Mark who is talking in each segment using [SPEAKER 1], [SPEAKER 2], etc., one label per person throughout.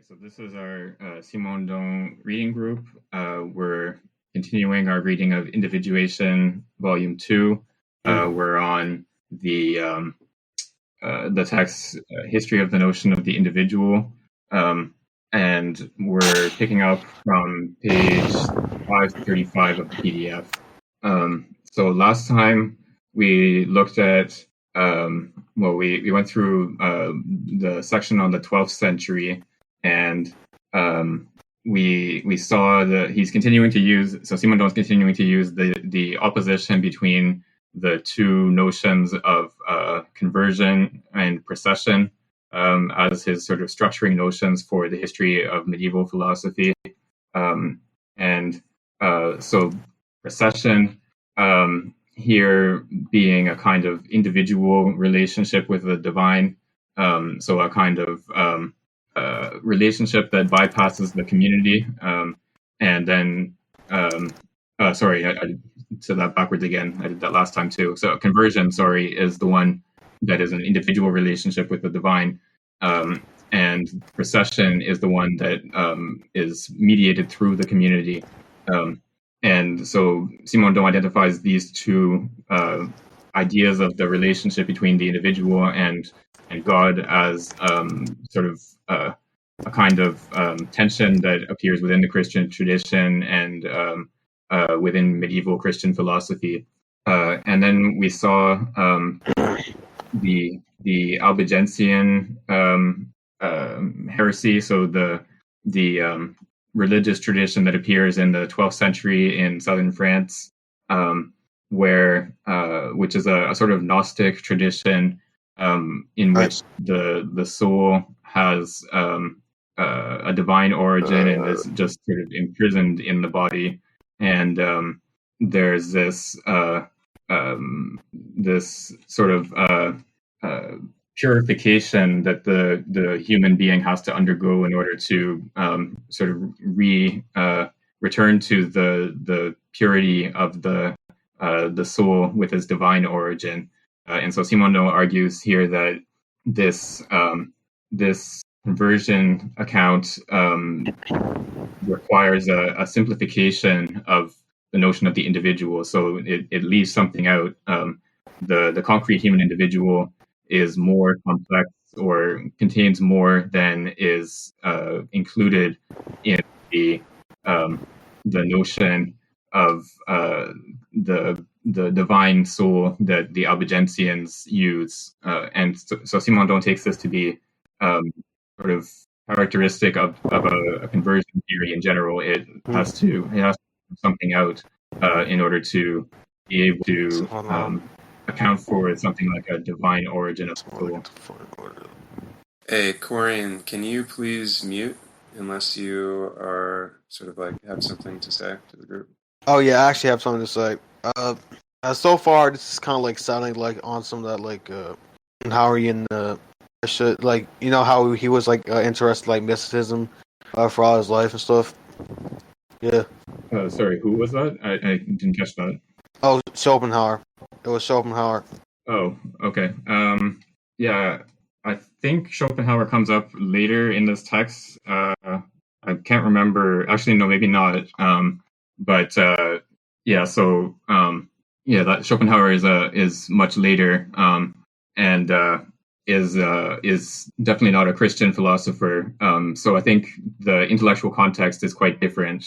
[SPEAKER 1] So this is our Simondon reading group. We're continuing our reading of Individuation, Volume 2. We're on the text History of the Notion of the Individual, and we're picking up from page 535 of the PDF. So last time we looked at, we went through the section on the 12th century, and we saw that he's continuing to use, so Simondon is continuing to use the opposition between the two notions of conversion and procession as his sort of structuring notions for the history of medieval philosophy. So procession here being a kind of individual relationship with the divine, so a kind of relationship that bypasses the community, and then sorry, I said that backwards again. I did that last time too. So conversion, is the one that is an individual relationship with the divine, and procession is the one that is mediated through the community. And so Simondon identifies these two ideas of the relationship between the individual and God as sort of a kind of tension that appears within the Christian tradition and within medieval Christian philosophy. And then we saw the Albigensian heresy, so the religious tradition that appears in the 12th century in southern France, which is a sort of Gnostic tradition in which the soul has a divine origin and is just sort of imprisoned in the body, and there's this this sort of purification that the human being has to undergo in order to sort of return to the purity of the soul with its divine origin. And so Simondon argues here that this conversion account requires a simplification of the notion of the individual. So it leaves something out. The concrete human individual is more complex or contains more than is included in the notion of the divine soul that the Albigensians use. And so Simondon takes this to be sort of characteristic of a conversion theory in general. It has to put something out in order to be able to account for something like a divine origin of the soul.
[SPEAKER 2] Hey, Corian, can you please mute unless you are sort of like have something to say to the group?
[SPEAKER 3] Oh yeah, I actually have something to say. So far, this is kind of like sounding like on some of that like Howarian shit, like you know how he was like interested like mysticism for all his life and stuff. Yeah.
[SPEAKER 1] Sorry, who was that? I didn't catch that.
[SPEAKER 3] Oh, Schopenhauer. It was Schopenhauer.
[SPEAKER 1] Oh, okay. Yeah, I think Schopenhauer comes up later in this text. I can't remember. Actually, no, maybe not. But yeah, so that Schopenhauer is much later, and is definitely not a Christian philosopher. So I think the intellectual context is quite different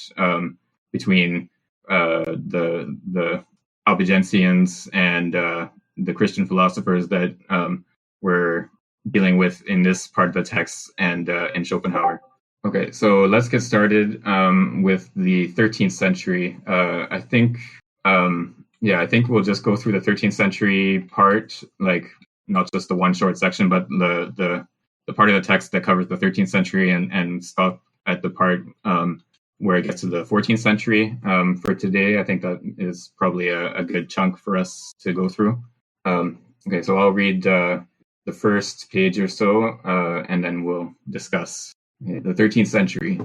[SPEAKER 1] between the Albigensians and the Christian philosophers that we're dealing with in this part of the text and Schopenhauer. Okay, so let's get started with the 13th century. I think we'll just go through the 13th century part, like not just the one short section, but the part of the text that covers the 13th century and stop at the part where it gets to the 14th century for today. I think that is probably a good chunk for us to go through. Okay, so I'll read the first page or so, and then we'll discuss. Okay, the 13th century.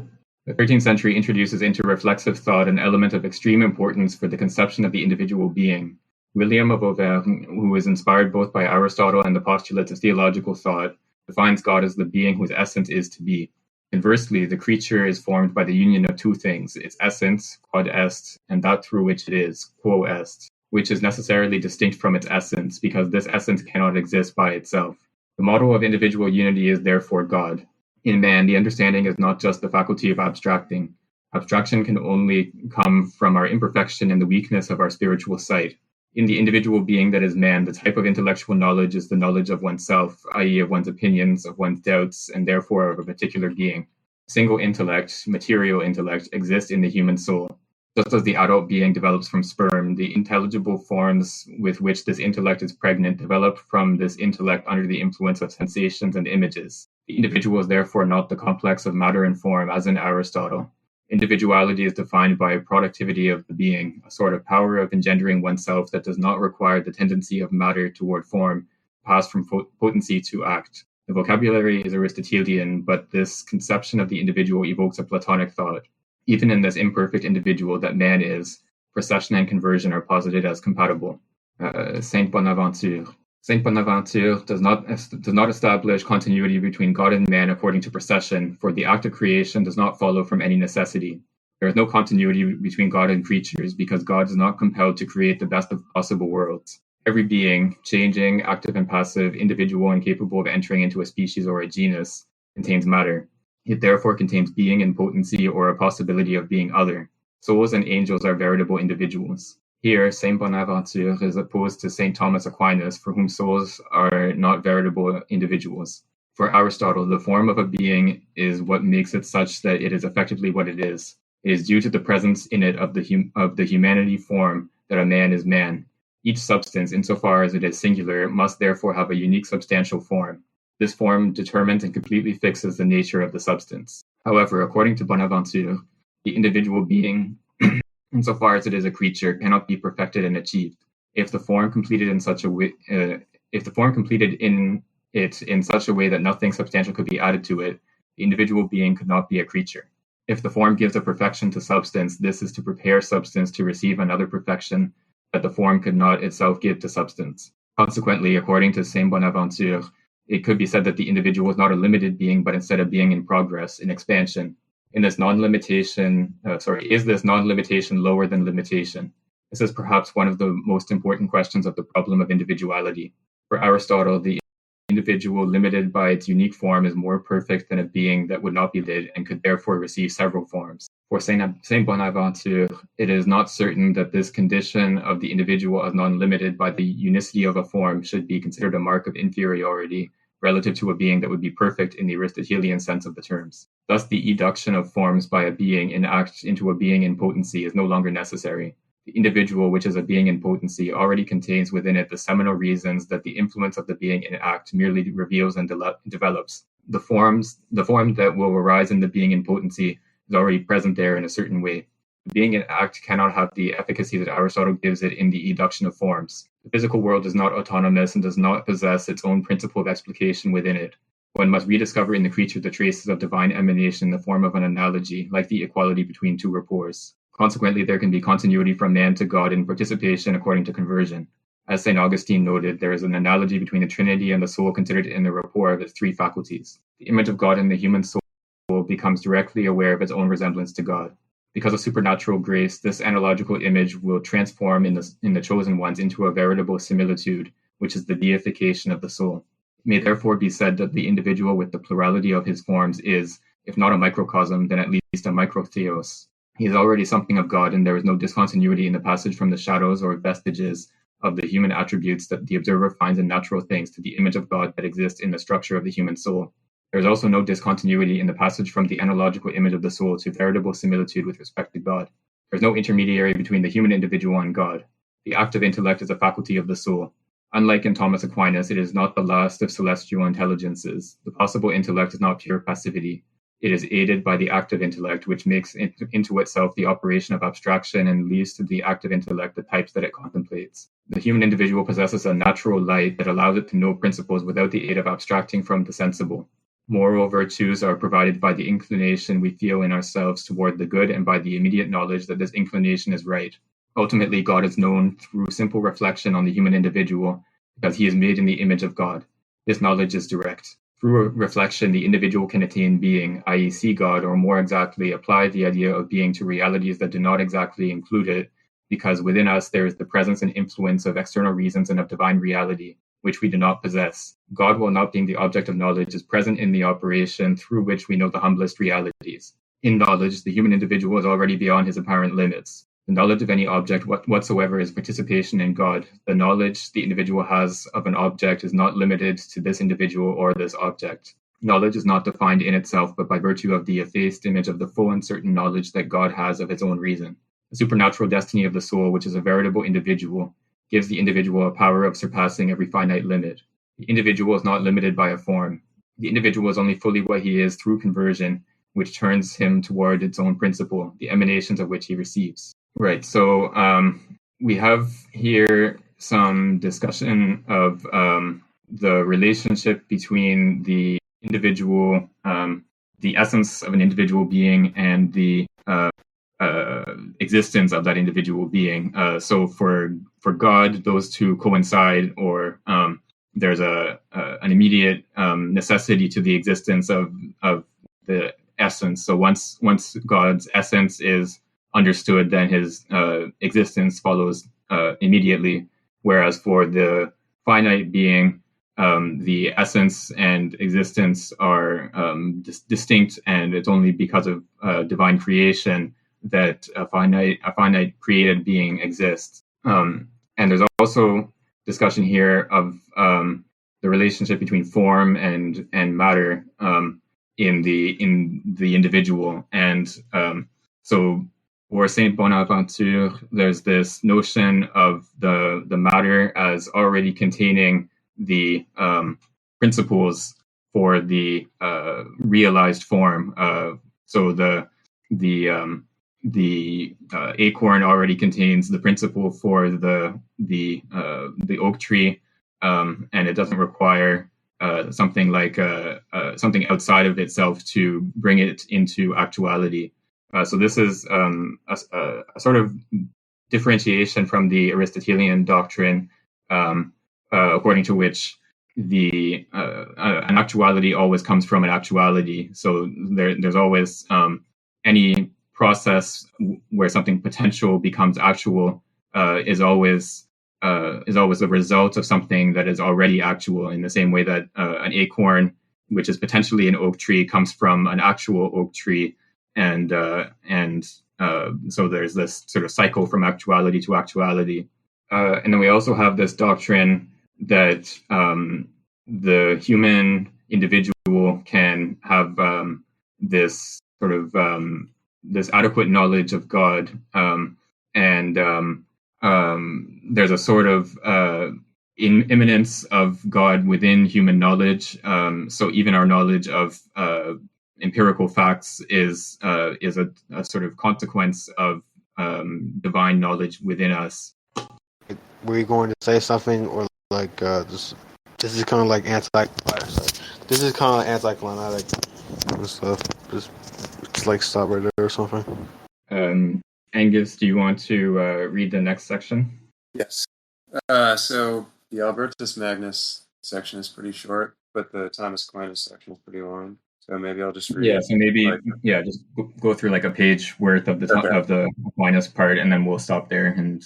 [SPEAKER 1] The 13th century introduces into reflexive thought an element of extreme importance for the conception of the individual being. William of Auvergne, who is inspired both by Aristotle and the postulates of theological thought, defines God as the being whose essence is to be. Conversely, the creature is formed by the union of two things, its essence, quod est, and that through which it is, quo est, which is necessarily distinct from its essence, because this essence cannot exist by itself. The model of individual unity is therefore God. In man, the understanding is not just the faculty of abstracting. Abstraction can only come from our imperfection and the weakness of our spiritual sight. In the individual being that is man, the type of intellectual knowledge is the knowledge of oneself, i.e. of one's opinions, of one's doubts, and therefore of a particular being. A single intellect, material intellect, exists in the human soul. Just as the adult being develops from sperm, the intelligible forms with which this intellect is pregnant develop from this intellect under the influence of sensations and images. The individual is therefore not the complex of matter and form, as in Aristotle. Individuality is defined by productivity of the being, a sort of power of engendering oneself that does not require the tendency of matter toward form, pass from potency to act. The vocabulary is Aristotelian, but this conception of the individual evokes a Platonic thought. Even in this imperfect individual that man is, procession and conversion are posited as compatible. Saint Bonaventure. Saint Bonaventure does not establish continuity between God and man according to procession, for the act of creation does not follow from any necessity. There is no continuity between God and creatures, because God is not compelled to create the best of possible worlds. Every being, changing, active and passive, individual and capable of entering into a species or a genus, contains matter. It therefore contains being and potency or a possibility of being other. Souls and angels are veritable individuals. Here, Saint Bonaventure is opposed to Saint Thomas Aquinas, for whom souls are not veritable individuals. For Aristotle, the form of a being is what makes it such that it is effectively what it is. It is due to the presence in it of the humanity form that a man is man. Each substance, insofar as it is singular, must therefore have a unique substantial form. This form determines and completely fixes the nature of the substance. However, according to Bonaventure, the individual being, insofar as it is a creature, cannot be perfected and achieved. If the form completed in such a way, in such a way that nothing substantial could be added to it, the individual being could not be a creature. If the form gives a perfection to substance, this is to prepare substance to receive another perfection that the form could not itself give to substance. Consequently, according to Saint Bonaventure, it could be said that the individual is not a limited being, but instead a being in progress, in expansion. Is this non-limitation lower than limitation? This is perhaps one of the most important questions of the problem of individuality. For Aristotle, the individual limited by its unique form is more perfect than a being that would not be limited and could therefore receive several forms. For Saint Bonaventure, it is not certain that this condition of the individual as non-limited by the unicity of a form should be considered a mark of inferiority relative to a being that would be perfect in the Aristotelian sense of the terms. Thus, the eduction of forms by a being in act into a being in potency is no longer necessary. The individual, which is a being in potency, already contains within it the seminal reasons that the influence of the being in act merely reveals and develops. The form that will arise in the being in potency is already present there in a certain way. The being in act cannot have the efficacy that Aristotle gives it in the eduction of forms. The physical world is not autonomous and does not possess its own principle of explication within it. One must rediscover in the creature the traces of divine emanation in the form of an analogy, like the equality between two rapports. Consequently, there can be continuity from man to God in participation according to conversion. As St. Augustine noted, there is an analogy between the Trinity and the soul considered in the rapport of its three faculties. The image of God in the human soul becomes directly aware of its own resemblance to God. Because of supernatural grace, this analogical image will transform in the chosen ones into a veritable similitude, which is the deification of the soul. It may therefore be said that the individual with the plurality of his forms is, if not a microcosm, then at least a microtheos. He is already something of God, and there is no discontinuity in the passage from the shadows or vestiges of the human attributes that the observer finds in natural things to the image of God that exists in the structure of the human soul. There is also no discontinuity in the passage from the analogical image of the soul to veritable similitude with respect to God. There is no intermediary between the human individual and God. The active intellect is a faculty of the soul. Unlike in Thomas Aquinas, it is not the last of celestial intelligences. The possible intellect is not pure passivity. It is aided by the active intellect, which makes into itself the operation of abstraction and leaves to the active intellect the types that it contemplates. The human individual possesses a natural light that allows it to know principles without the aid of abstracting from the sensible. Moral virtues are provided by the inclination we feel in ourselves toward the good and by the immediate knowledge that this inclination is right. Ultimately, God is known through simple reflection on the human individual because he is made in the image of God. This knowledge is direct. Through reflection, the individual can attain being, i.e. see God, or more exactly, apply the idea of being to realities that do not exactly include it, because within us there is the presence and influence of external reasons and of divine reality, which we do not possess. God, while not being the object of knowledge, is present in the operation through which we know the humblest realities. In knowledge, the human individual is already beyond his apparent limits. The knowledge of any object whatsoever is participation in God. The knowledge the individual has of an object is not limited to this individual or this object. Knowledge is not defined in itself, but by virtue of the effaced image of the full and certain knowledge that God has of his own reason. The supernatural destiny of the soul, which is a veritable individual, gives the individual a power of surpassing every finite limit. The individual is not limited by a form. The individual is only fully what he is through conversion, which turns him toward its own principle, the emanations of which he receives. Right. So we have here some discussion of the relationship between the individual, the essence of an individual being, and the existence of that individual being. So for God, those two coincide, or there's an immediate necessity to the existence of the essence. So once God's essence is understood, then his existence follows immediately. Whereas for the finite being, the essence and existence are distinct, and it's only because of divine creation that a finite created being exists. And there's also discussion here of the relationship between form and matter in the individual, and so for Saint Bonaventure, there's this notion of the matter as already containing the principles for the realized form. So the acorn already contains the principle for the oak tree, and it doesn't require something like something outside of itself to bring it into actuality. So this is a sort of differentiation from the Aristotelian doctrine, according to which an actuality always comes from an actuality. So there's always any process where something potential becomes actual is always a result of something that is already actual. In the same way that an acorn, which is potentially an oak tree, comes from an actual oak tree. And so there's this sort of cycle from actuality to actuality. And then we also have this doctrine that the human individual can have this sort of this adequate knowledge of God, and there's a sort of immanence of God within human knowledge. So even our knowledge of empirical facts is a sort of consequence of divine knowledge within us.
[SPEAKER 3] Were you going to say something, or like this is kind of like this is kind of anticlimactic and stuff. Just like stop right there or something.
[SPEAKER 1] Angus, do you want to read the next section?
[SPEAKER 2] Yes. So the Albertus Magnus section is pretty short, but the Thomas Aquinas section is pretty long. So maybe I'll just read.
[SPEAKER 1] Yeah. So maybe just go through like a page worth of the Aquinas part, and then we'll stop there and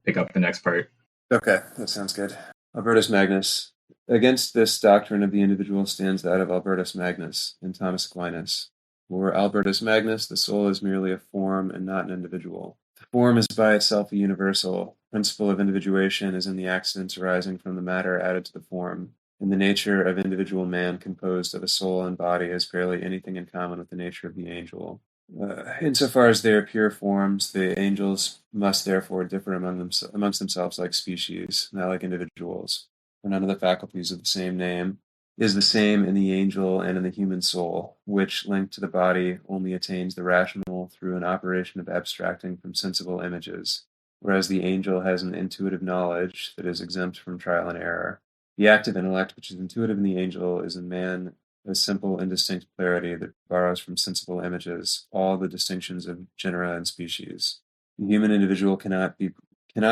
[SPEAKER 1] pick up the next part.
[SPEAKER 2] Okay, that sounds good. Albertus Magnus. Against this doctrine of the individual stands that of Albertus Magnus and Thomas Aquinas. For Albertus Magnus, the soul is merely a form and not an individual. The form is by itself a universal. The principle of individuation is in the accidents arising from the matter added to the form. And the nature of individual man, composed of a soul and body, has barely anything in common with the nature of the angel. Insofar as they are pure forms, the angels must therefore differ amongst themselves like species, not like individuals. For none of the faculties of the same name is the same in the angel and in the human soul, which, linked to the body, only attains the rational through an operation of abstracting from sensible images, whereas the angel has an intuitive knowledge that is exempt from trial and error. The active intellect, which is intuitive in the angel, is in man a simple, indistinct clarity that borrows from sensible images all the distinctions of genera and species. The human individual cannot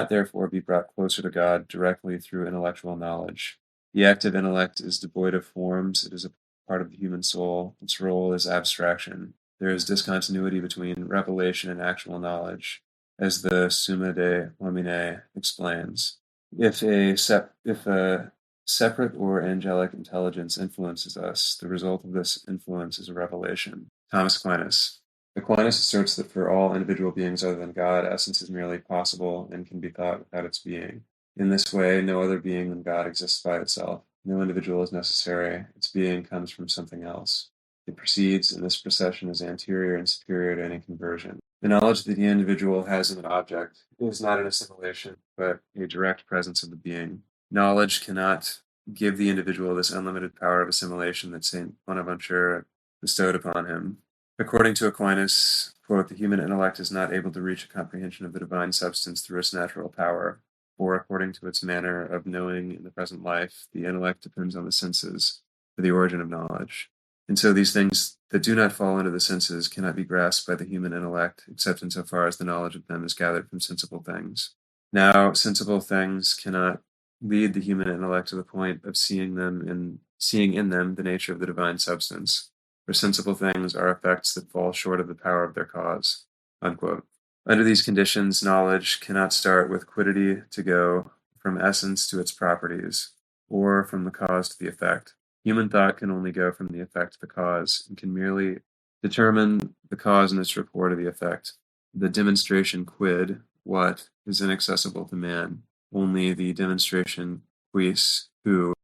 [SPEAKER 2] therefore be brought closer to God directly through intellectual knowledge. The active intellect is devoid of forms. It is a part of the human soul. Its role is abstraction. There is discontinuity between revelation and actual knowledge, as the Summa de Homine explains. If a separate or angelic intelligence influences us, the result of this influence is a revelation. Thomas Aquinas. Aquinas asserts that for all individual beings other than God, essence is merely possible and can be thought without its being. In this way, no other being than God exists by itself. No individual is necessary. Its being comes from something else. It proceeds, and this procession is anterior and superior to any conversion. The knowledge that the individual has in an object is not an assimilation, but a direct presence of the being. Knowledge cannot give the individual this unlimited power of assimilation that Saint Bonaventure bestowed upon him. According to Aquinas, quote, the human intellect is not able to reach a comprehension of the divine substance through its natural power, for according to its manner of knowing in the present life, the intellect depends on the senses for the origin of knowledge. And so these things that do not fall into the senses cannot be grasped by the human intellect, except insofar as the knowledge of them is gathered from sensible things. Now, sensible things cannot lead the human intellect to the point of seeing in them the nature of the divine substance. For sensible things are effects that fall short of the power of their cause. Unquote. Under these conditions, knowledge cannot start with quiddity to go from essence to its properties, or from the cause to the effect. Human thought can only go from the effect to the cause, and can merely determine the cause in its rapport to the effect. The demonstration quid, what, is inaccessible to man. Only the demonstration quis, who,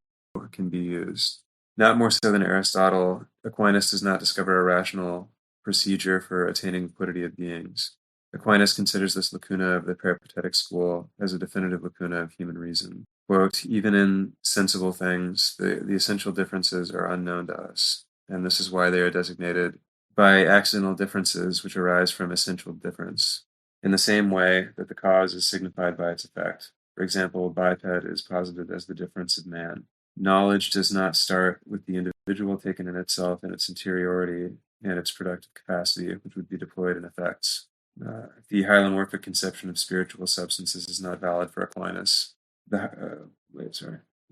[SPEAKER 2] can be used. Not more so than Aristotle, Aquinas does not discover a rational procedure for attaining the quiddity of beings. Aquinas considers this lacuna of the peripatetic school as a definitive lacuna of human reason. Quote, even in sensible things, the essential differences are unknown to us, and this is why they are designated by accidental differences which arise from essential difference, in the same way that the cause is signified by its effect. For example, biped is posited as the difference of man. Knowledge does not start with the individual taken in itself and its interiority and its productive capacity, which would be deployed in effects. The hylomorphic conception of spiritual substances is not valid for Aquinas. The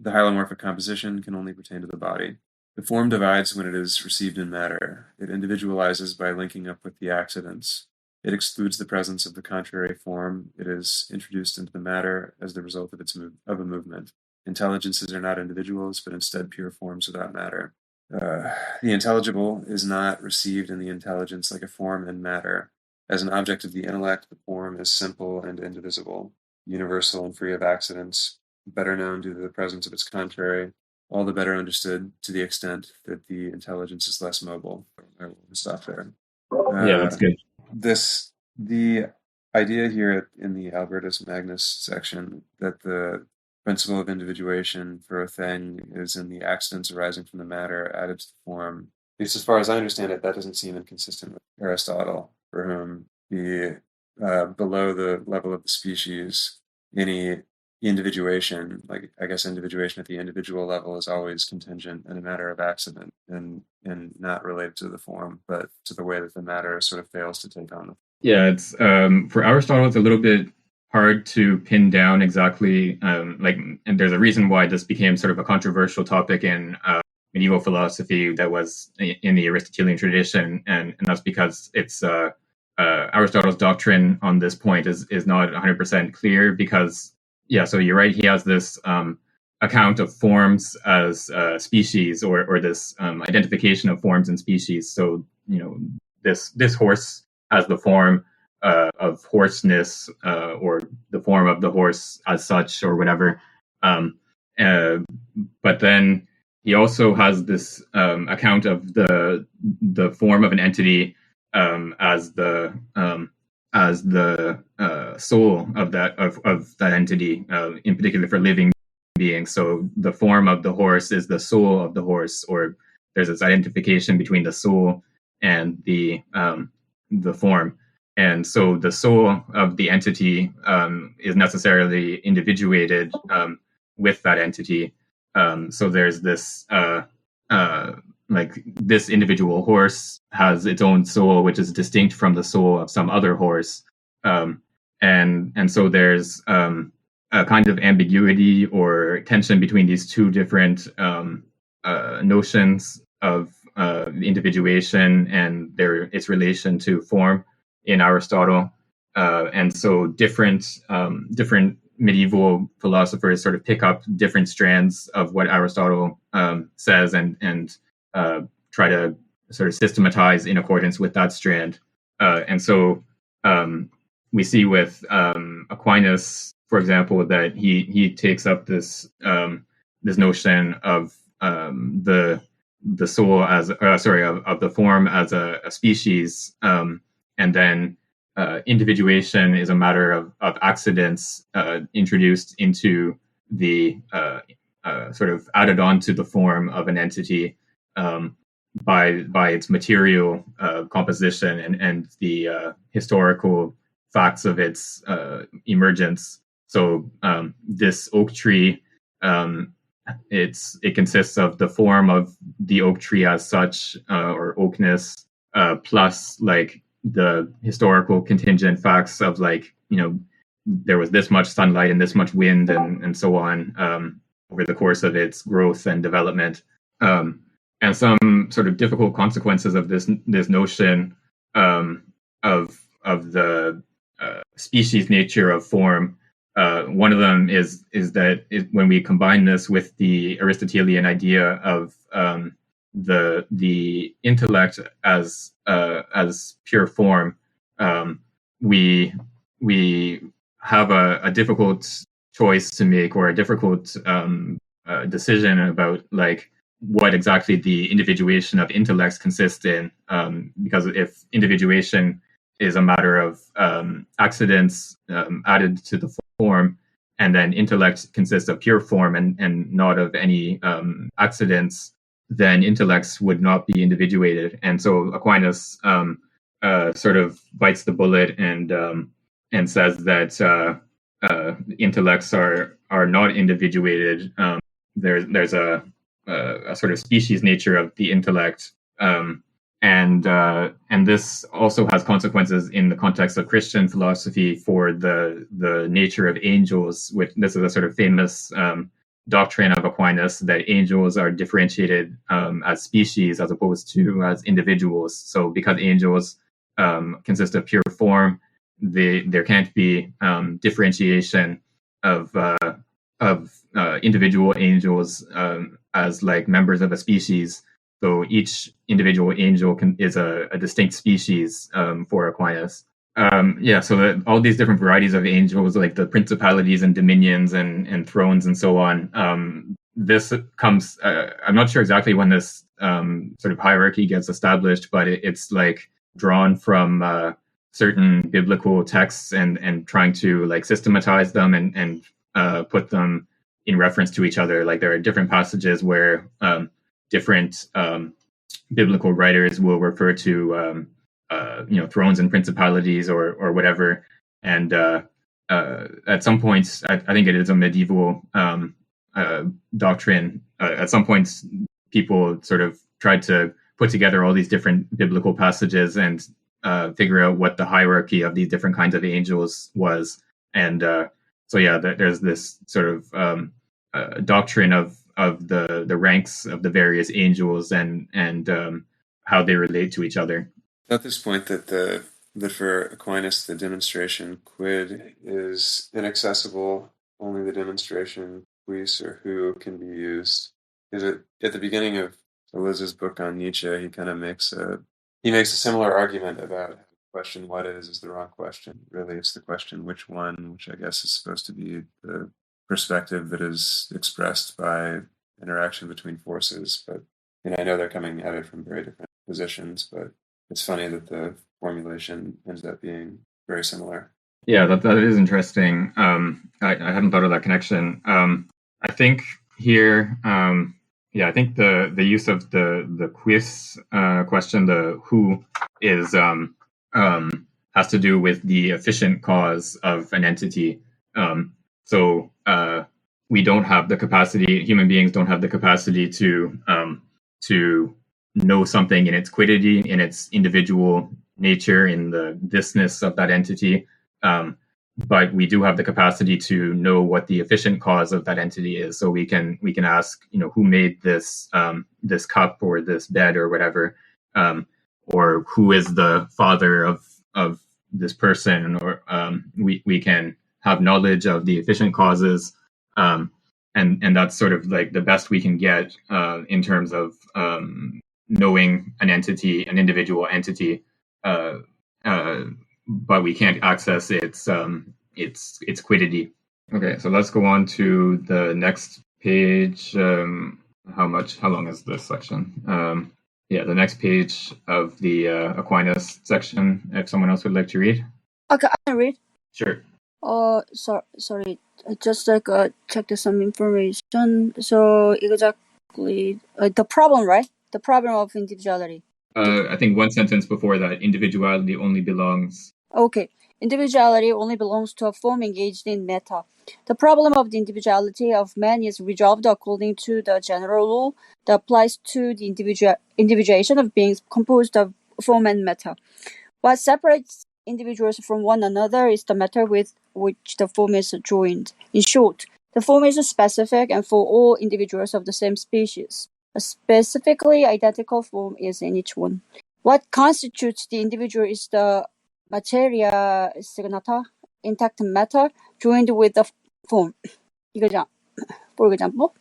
[SPEAKER 2] hylomorphic composition can only pertain to the body. The form divides when it is received in matter. It individualizes by linking up with the accidents. It excludes the presence of the contrary form. It is introduced into the matter as the result of a movement. Intelligences are not individuals, but instead pure forms without matter. The intelligible is not received in the intelligence like a form in matter. As an object of the intellect, the form is simple and indivisible, universal and free of accidents, better known due to the presence of its contrary, all the better understood to the extent that the intelligence is less mobile. I will stop there.
[SPEAKER 1] Yeah, that's good.
[SPEAKER 2] The idea here in the Albertus Magnus section that the principle of individuation for a thing is in the accidents arising from the matter added to the form. At least as far as I understand it, that doesn't seem inconsistent with Aristotle, for whom the below the level of the species, any individuation, like I guess individuation at the individual level, is always contingent and a matter of accident and not related to the form, but to the way that the matter sort of fails to take on.
[SPEAKER 1] Yeah, it's for Aristotle, it's a little bit hard to pin down exactly, and there's a reason why this became sort of a controversial topic in medieval philosophy that was in the Aristotelian tradition, and that's because it's Aristotle's doctrine on this point is not 100% clear because, yeah, so you're right, he has this account of forms as species or this identification of forms and species. So, this horse has the form of horseness or the form of the horse as such or whatever. But then he also has this account of the form of an entity as the soul of that entity, in particular for living beings. So the form of the horse is the soul of the horse, or there's this identification between the soul and the form. And so the soul of the entity is necessarily individuated with that entity. So there's this this individual horse has its own soul, which is distinct from the soul of some other horse. And so there's a kind of ambiguity or tension between these two different notions of individuation and its relation to form in Aristotle. And so different medieval philosophers sort of pick up different strands of what Aristotle says and try to sort of systematize in accordance with that strand. And so we see with Aquinas, for example, that he takes up this this notion of the soul as of the form as a species, and then individuation is a matter of accidents introduced into the sort of added onto the form of an entity by its material composition and the historical facts of its emergence. So this oak tree, it consists of the form of the oak tree as such, or oakness, plus like the historical contingent facts of like, there was this much sunlight and this much wind and so on over the course of its growth and development. And some sort of difficult consequences of this notion of the species nature of form. One of them is that when we combine this with the Aristotelian idea of the intellect as pure form, we have a difficult choice to make, or a difficult decision about like what exactly the individuation of intellects consists in, because if individuation is a matter of accidents added to the form, and then intellect consists of pure form and not of any accidents, then intellects would not be individuated. And so Aquinas sort of bites the bullet and says that intellects are not individuated. There's a sort of species nature of the intellect, and this also has consequences in the context of Christian philosophy for the nature of angels. Which this is a sort of famous doctrine of Aquinas, that angels are differentiated as species as opposed to as individuals. So because angels consist of pure form, there can't be differentiation of individual angels as like members of a species. So each individual angel is a distinct species for Aquinas. So that all these different varieties of angels, like the principalities and dominions and thrones and so on, this comes, I'm not sure exactly when this sort of hierarchy gets established, but it's like drawn from certain biblical texts and trying to like systematize them and put them in reference to each other. Like there are different passages where different biblical writers will refer to thrones and principalities or whatever. And at some points, I think it is a medieval doctrine. At some points, people sort of tried to put together all these different biblical passages and figure out what the hierarchy of these different kinds of angels was. And there's this sort of doctrine of the ranks of the various angels and how they relate to each other.
[SPEAKER 2] At this point, that for Aquinas the demonstration quid is inaccessible. Only the demonstration quis or who can be used. Because at the beginning of Eliz's book on Nietzsche, he kind of makes a similar argument about the question what is the wrong question. Really, it's the question which one, which I guess is supposed to be the perspective that is expressed by interaction between forces. But I know they're coming at it from very different positions, but it's funny that the formulation ends up being very similar.
[SPEAKER 1] Yeah, that is interesting. I hadn't thought of that connection. I think here, I think the use of the quis question, the who, is has to do with the efficient cause of an entity. So we don't have the capacity. Human beings don't have the capacity to know something in its quiddity, in its individual nature, in the thisness of that entity. but we do have the capacity to know what the efficient cause of that entity is. So we can ask, who made this this cup or this bed or whatever, or who is the father of this person, or we can have knowledge of the efficient causes, and that's sort of like the best we can get in terms of knowing an entity, an individual entity. But we can't access its quiddity. Okay, so let's go on to the next page. How long is this section? The next page of the Aquinas section. If someone else would like to read.
[SPEAKER 4] Okay, I can read.
[SPEAKER 1] Sure.
[SPEAKER 4] Sorry. I just checked some information. So exactly the problem, right? The problem of individuality.
[SPEAKER 1] I think one sentence before that, individuality only belongs.
[SPEAKER 4] Okay, individuality only belongs to a form engaged in meta. The problem of the individuality of man is resolved according to the general rule that applies to the individuation of beings composed of form and matter. What separates individuals from one another is the matter with which the form is joined. In short, the form is specific and for all individuals of the same species. A specifically identical form is in each one. What constitutes the individual is the materia signata, intact matter, joined with the form. For example,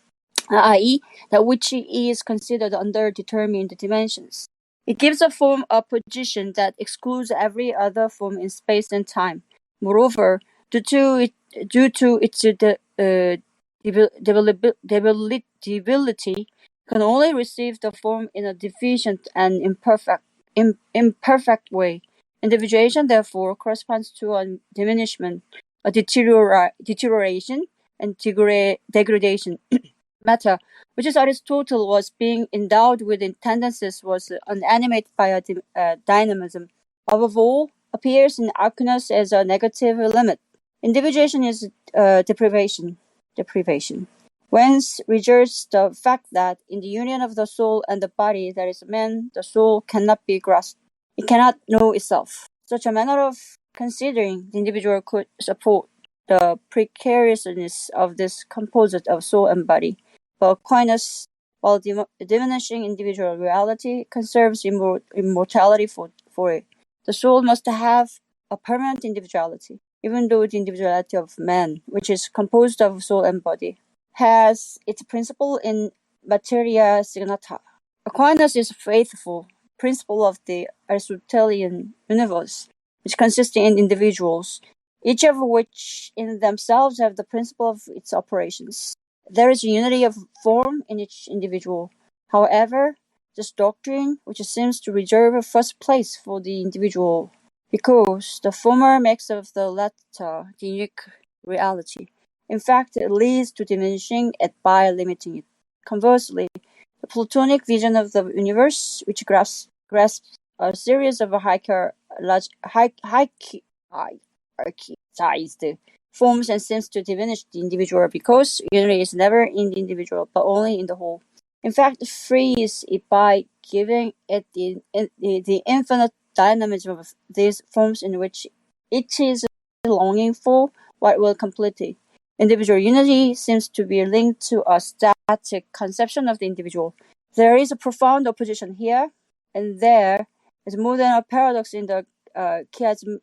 [SPEAKER 4] i.e., that which is considered under determined dimensions. It gives a form a position that excludes every other form in space and time. Moreover, due to its debility, can only receive the form in a deficient and imperfect way. Individuation, therefore, corresponds to a diminishment, a deterioration, and degradation. Matter, which is Aristotle was being endowed with tendencies, was animated by a dynamism. Above all, appears in Aquinas as a negative limit. Individuation is deprivation. Whence results the fact that in the union of the soul and the body there is man, the soul cannot be grasped. It cannot know itself. Such a manner of considering the individual could support the precariousness of this composite of soul and body. But Aquinas, while diminishing individual reality, conserves immortality for it. The soul must have a permanent individuality, even though the individuality of man, which is composed of soul and body, has its principle in materia signata. Aquinas is faithful principle of the Aristotelian universe, which consists in individuals, each of which in themselves have the principle of its operations. There is a unity of form in each individual. However, this doctrine, which seems to reserve a first place for the individual, because the former makes of the latter the unique reality. In fact, it leads to diminishing it by limiting it. Conversely, the Platonic vision of the universe, which grasps a series of hierarchized forms and seems to diminish the individual because unity is never in the individual but only in the whole. In fact, frees it by giving it the infinite dynamism of these forms in which it is longing for what will complete it. Individual unity seems to be linked to a static conception of the individual. There is a profound opposition here, and there is more than a paradox in the chiasmic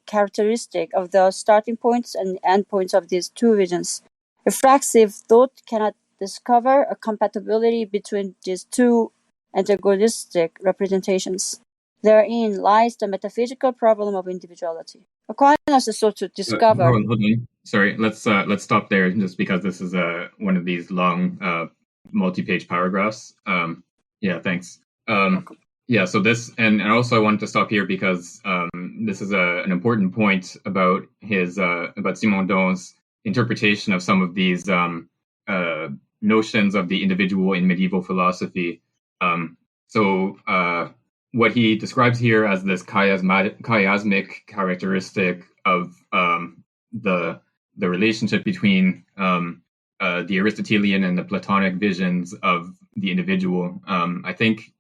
[SPEAKER 4] characteristic of the starting points and end points of these two visions. Reflexive thought cannot discover a compatibility between these two antagonistic representations. Therein lies the metaphysical problem of individuality. Aquinas is sought to discover.
[SPEAKER 1] Hold on. Sorry, let's stop there, just because this is one of these long multi-page paragraphs. Thanks. So this, and also I wanted to stop here because this is an important point about his about Simondon's interpretation of some of these notions of the individual in medieval philosophy. What he describes here as this chiasmic characteristic of the relationship between the Aristotelian and the Platonic visions of the individual. I think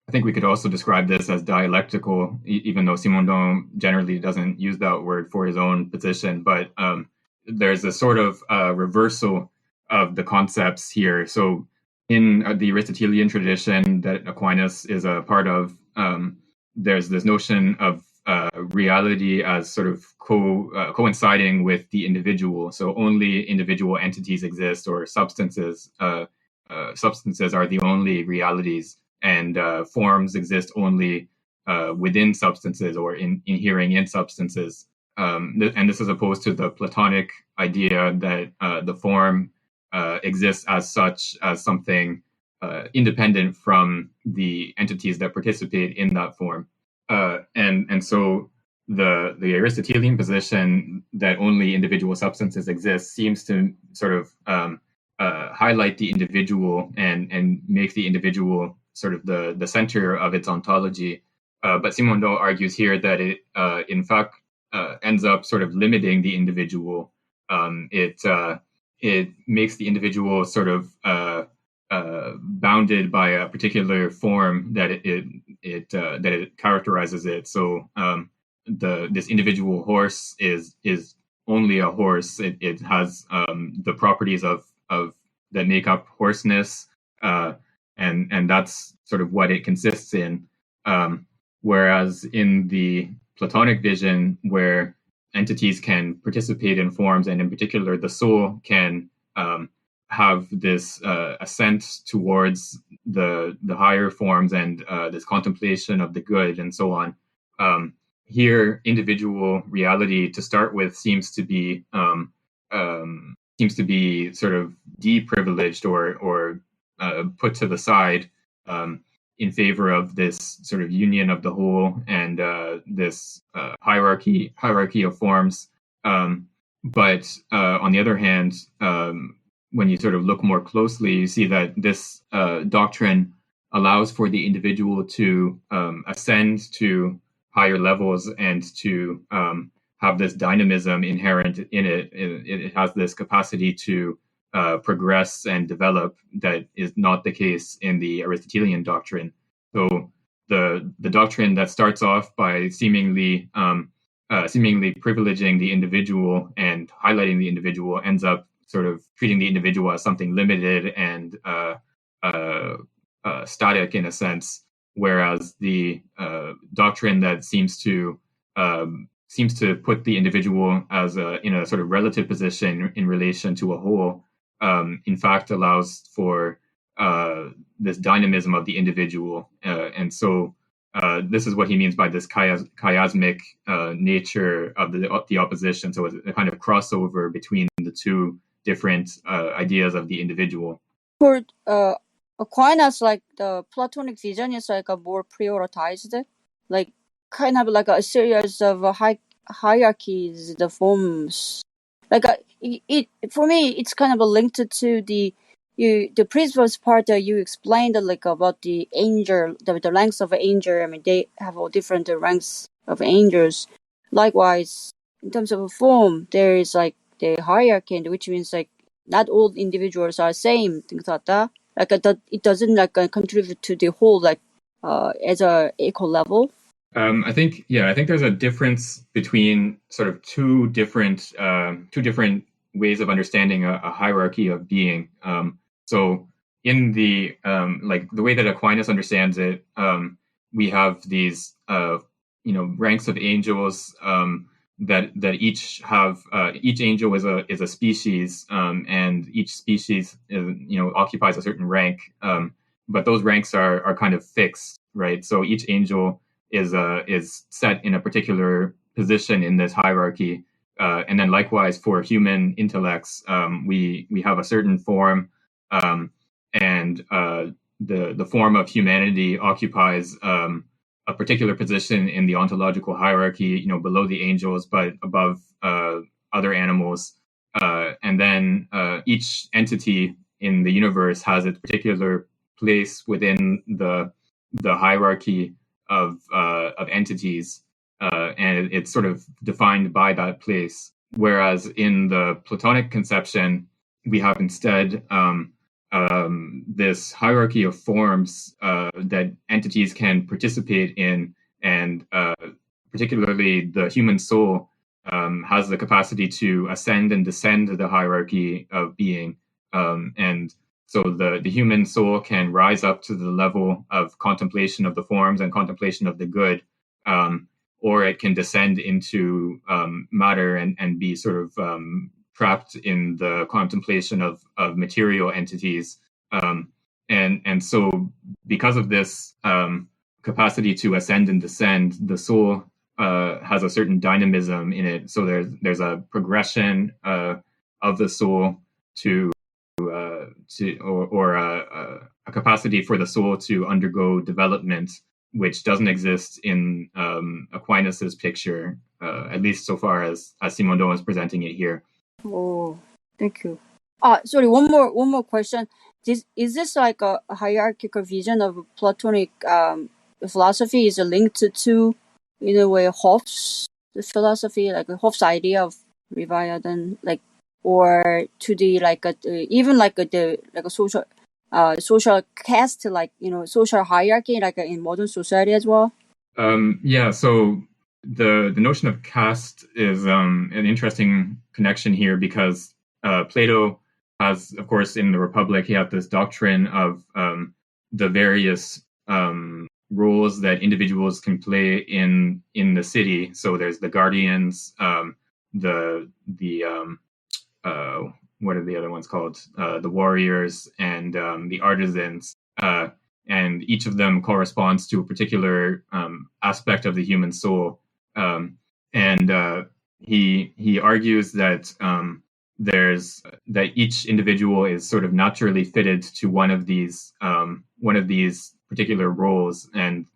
[SPEAKER 1] I think we could also describe this as dialectical, even though Simondon generally doesn't use that word for his own position. But there's a sort of reversal of the concepts here. So in the Aristotelian tradition that Aquinas is a part of, there's this notion of reality as sort of coinciding with the individual. So only individual entities exist, or substances. Substances are the only realities, and forms exist only within substances, or inhering in substances. And this is opposed to the Platonic idea that the form exists as such, as something independent from the entities that participate in that form. And so the Aristotelian position that only individual substances exist seems to sort of highlight the individual and make the individual sort of the center of its ontology. But Simondon argues here that it, in fact, ends up sort of limiting the individual. It makes the individual sort of bounded by a particular form that it characterizes it. So this individual horse is only a horse. It has the properties of that make up horseness, and that's sort of what it consists in. Whereas in the Platonic vision, where entities can participate in forms, and in particular the soul can have this ascent towards the higher forms, and this contemplation of the good and so on. Here, individual reality to start with seems to be sort of deprivileged or put to the side in favor of this sort of union of the whole, and this hierarchy of forms. But on the other hand, when you sort of look more closely, you see that this doctrine allows for the individual to ascend to higher levels, and to have this dynamism inherent in it. It has this capacity to progress and develop that is not the case in the Aristotelian doctrine. So the doctrine that starts off by seemingly privileging the individual and highlighting the individual ends up sort of treating the individual as something limited and static in a sense. Whereas the doctrine that seems to put the individual as in a sort of relative position in relation to a whole, in fact allows for this dynamism of the individual. And so this is what he means by this chiasmic nature of the opposition. So it's a kind of crossover between the two different ideas of the individual.
[SPEAKER 4] For Aquinas, like the Platonic vision is like a more prioritized, like kind of like a series of hierarchies, the forms. Like it for me, it's kind of linked to the previous part that you explained, like about the angel, the ranks of an angel. I mean, they have all different ranks of angels. Likewise, in terms of form, there is like the hierarchy, which means like not all individuals are same, things like that. Like it doesn't like contribute to the whole, like as a equal level.
[SPEAKER 1] I think there's a difference between sort of two different ways of understanding a hierarchy of being. So in the like the way that Aquinas understands it, we have these ranks of angels that each have each angel is a species, and each species occupies a certain rank, but those ranks are kind of fixed, right? So each angel is set in a particular position in this hierarchy, and then likewise for human intellects, we have a certain form, and the form of humanity occupies a particular position in the ontological hierarchy, below the angels, but above other animals. And then each entity in the universe has its particular place within the hierarchy of entities, and it's sort of defined by that place. Whereas in the Platonic conception, we have instead this hierarchy of forms that entities can participate in, and particularly the human soul has the capacity to ascend and descend the hierarchy of being. And so the human soul can rise up to the level of contemplation of the forms and contemplation of the good, or it can descend into matter and be sort of trapped in the contemplation of material entities. And so because of this capacity to ascend and descend, the soul has a certain dynamism in it. So there's a progression of the soul to a capacity for the soul to undergo development, which doesn't exist in Aquinas's picture, at least so far as Simondon is presenting it here.
[SPEAKER 4] Oh, thank you. Sorry, one more question. Is this like a hierarchical vision of Platonic philosophy? Is linked to, in a way, Hobbes' philosophy, like Hobbes' idea of Leviathan, like, or to the even like a social caste, like, social hierarchy, like in modern society as well?
[SPEAKER 1] Yeah. So the notion of caste is an interesting connection here, because Plato has, of course, in the Republic, he had this doctrine of the various roles that individuals can play in the city. So there's the guardians, what are the other ones called? The warriors and the artisans. And each of them corresponds to a particular aspect of the human soul. And he argues that that each individual is sort of naturally fitted to one of these particular roles, and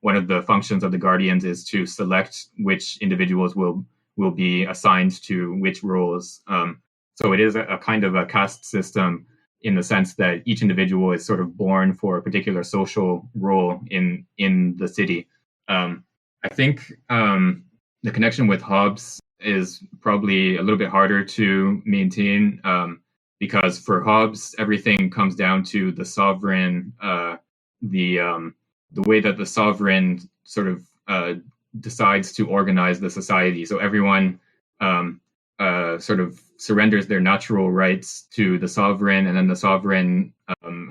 [SPEAKER 1] one of the functions of the guardians is to select which individuals will be assigned to which roles. So it is a kind of a caste system, in the sense that each individual is sort of born for a particular social role in the city. I think the connection with Hobbes is probably a little bit harder to maintain, because for Hobbes, everything comes down to the sovereign, the way that the sovereign sort of decides to organize the society. So everyone sort of surrenders their natural rights to the sovereign, and then the sovereign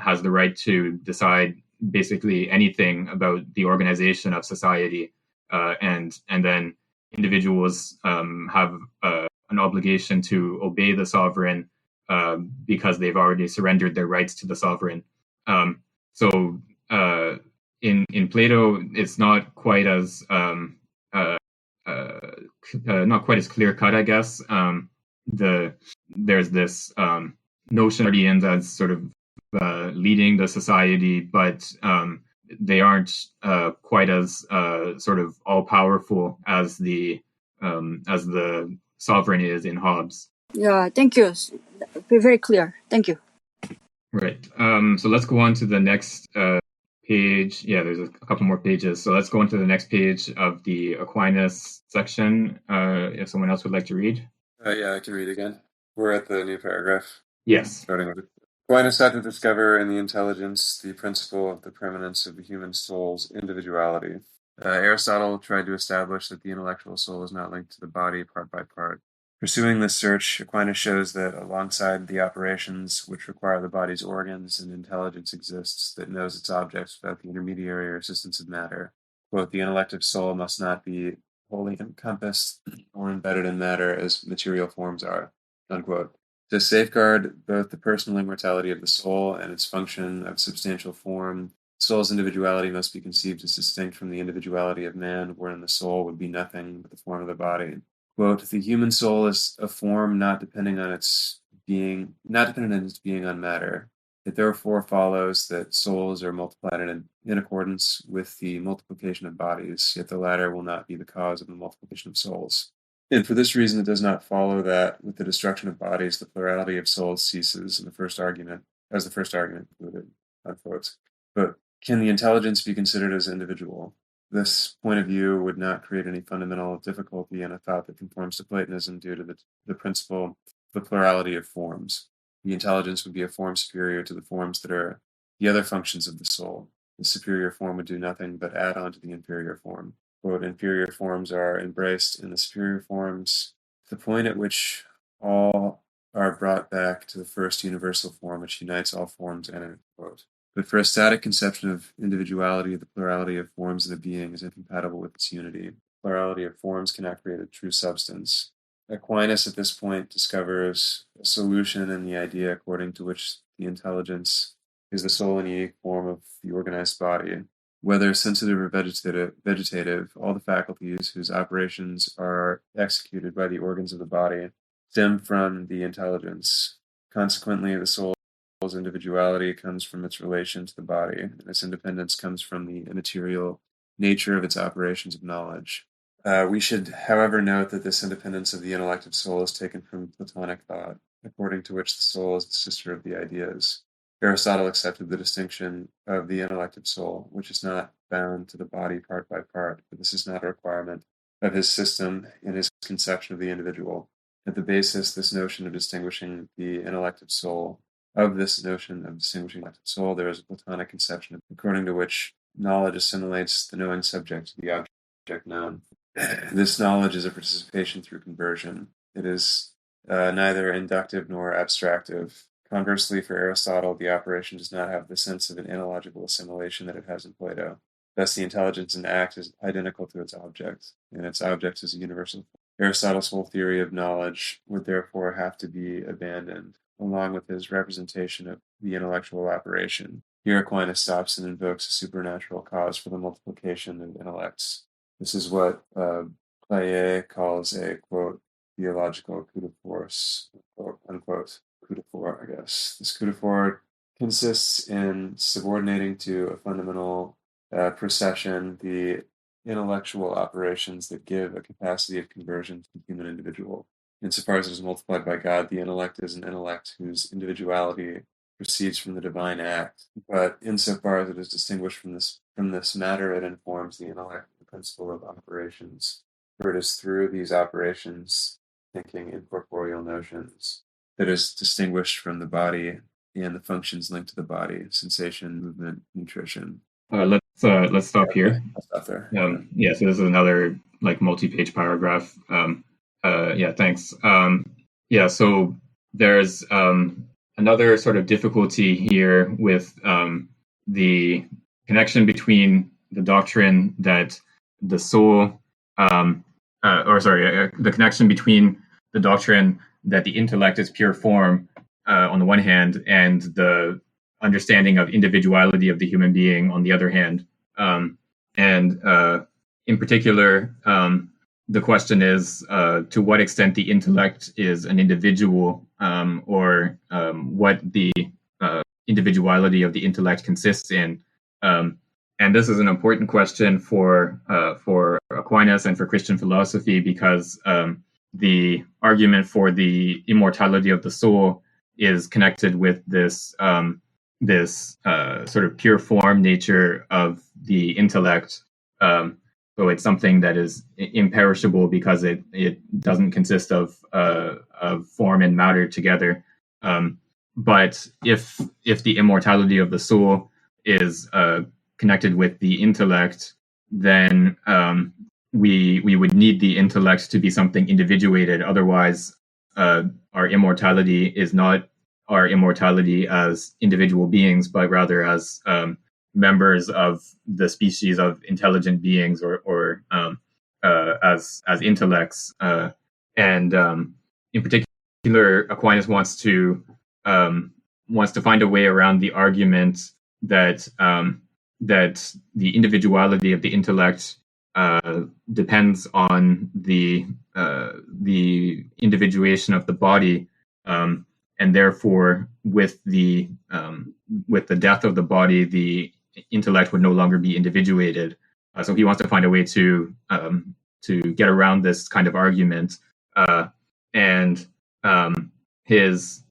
[SPEAKER 1] has the right to decide basically anything about the organization of society, and then individuals have an obligation to obey the sovereign because they've already surrendered their rights to the sovereign. So in Plato, it's not quite as not quite as clear cut, I guess. There's this notion of guardians as sort of leading the society, but they aren't quite as sort of all powerful as the sovereign is in Hobbes.
[SPEAKER 4] Yeah, thank you. Very clear. Thank you.
[SPEAKER 1] Right. So let's go on to the next page. Yeah, there's a couple more pages. So let's go on to the next page of the Aquinas section. If someone else would like to read.
[SPEAKER 2] Yeah, I can read again. We're at the new paragraph.
[SPEAKER 1] Yes.
[SPEAKER 2] Starting with Aquinas sought to discover in the intelligence the principle of the permanence of the human soul's individuality. Aristotle tried to establish that the intellectual soul is not linked to the body part by part. Pursuing this search, Aquinas shows that alongside the operations which require the body's organs, an intelligence exists that knows its objects without the intermediary or assistance of matter. Quote, the intellective soul must not be wholly encompassed or embedded in matter as material forms are, unquote. To safeguard both the personal immortality of the soul and its function of substantial form, the soul's individuality must be conceived as distinct from the individuality of man, wherein the soul would be nothing but the form of the body. Quote, the human soul is a form not dependent on its being on matter. It therefore follows that souls are multiplied in accordance with the multiplication of bodies, yet the latter will not be the cause of the multiplication of souls. And for this reason, it does not follow that with the destruction of bodies, the plurality of souls ceases as the first argument concluded, unquote. But can the intelligence be considered as individual? This point of view would not create any fundamental difficulty in a thought that conforms to Platonism due to the principle of the plurality of forms. The intelligence would be a form superior to the forms that are the other functions of the soul. The superior form would do nothing but add on to the inferior form. Quote, inferior forms are embraced in the superior forms, to the point at which all are brought back to the first universal form, which unites all forms, end quote. But for a static conception of individuality, the plurality of forms in a being is incompatible with its unity. Plurality of forms cannot create a true substance. Aquinas at this point discovers a solution in the idea according to which the intelligence is the sole and unique form of the organized body. Whether sensitive or vegetative, all the faculties whose operations are executed by the organs of the body stem from the intelligence. Consequently, the soul's individuality comes from its relation to the body, and its independence comes from the immaterial nature of its operations of knowledge. We should, however, note that this independence of the intellective soul is taken from Platonic thought, according to which the soul is the sister of the ideas. Aristotle accepted the distinction of the intellective soul, which is not bound to the body part by part, but this is not a requirement of his system in his conception of the individual. At the basis, this notion of distinguishing the intellective soul, there is a Platonic conception according to which knowledge assimilates the knowing subject to the object known. This knowledge is a participation through conversion. It is neither inductive nor abstractive. Conversely, for Aristotle, the operation does not have the sense of an analogical assimilation that it has in Plato. Thus, the intelligence in act is identical to its object, and its object is a universal. Aristotle's whole theory of knowledge would therefore have to be abandoned, along with his representation of the intellectual operation. Here, Aquinas stops and invokes a supernatural cause for the multiplication of intellects. This is what Playe calls a, quote, theological coup de force, quote, unquote, coup de force, I guess. This coup de force consists in subordinating to a fundamental procession the intellectual operations that give a capacity of conversion to the human individual. Insofar as it is multiplied by God, the intellect is an intellect whose individuality proceeds from the divine act. But insofar as it is distinguished from this matter, it informs the intellect, the principle of operations. For it is through these operations, thinking incorporeal notions, that is distinguished from the body and the functions linked to the body: sensation, movement, nutrition.
[SPEAKER 1] Let's stop here.
[SPEAKER 2] I'll stop there.
[SPEAKER 1] So this is another multi-page paragraph. Thanks. So there's another sort of difficulty here with the connection between the doctrine that the soul, the connection between the doctrine that the intellect is pure form on the one hand, and the understanding of individuality of the human being on the other hand. In particular, the question is to what extent the intellect is an individual, or what the individuality of the intellect consists in. And this is an important question for Aquinas and for Christian philosophy, because the argument for the immortality of the soul is connected with this sort of pure form nature of the intellect. So it's something that is imperishable because it doesn't consist of form and matter together. But if the immortality of the soul is connected with the intellect, then we would need the intellect to be something individuated. Otherwise, our immortality is not our immortality as individual beings, but rather as members of the species of intelligent beings, or as intellects. And in particular, Aquinas wants to find a way around the argument that that the individuality of the intellect depends on the individuation of the body, and therefore, with the death of the body, the intellect would no longer be individuated. So he wants to find a way to get around this kind of argument, and his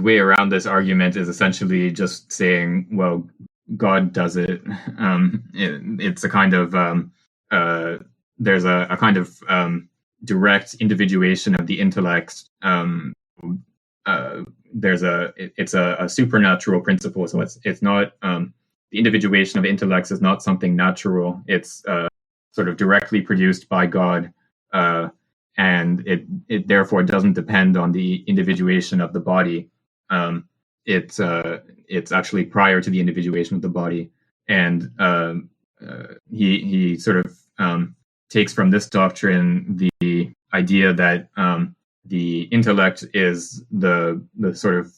[SPEAKER 1] way around this argument is essentially just saying, well, God does it. It's a kind of there's a kind of direct individuation of the intellect. it's a supernatural principle. So it's not the individuation of intellects is not something natural. It's sort of directly produced by God, and it therefore doesn't depend on the individuation of the body. It's actually prior to the individuation of the body, and he sort of takes from this doctrine the idea that the intellect is the sort of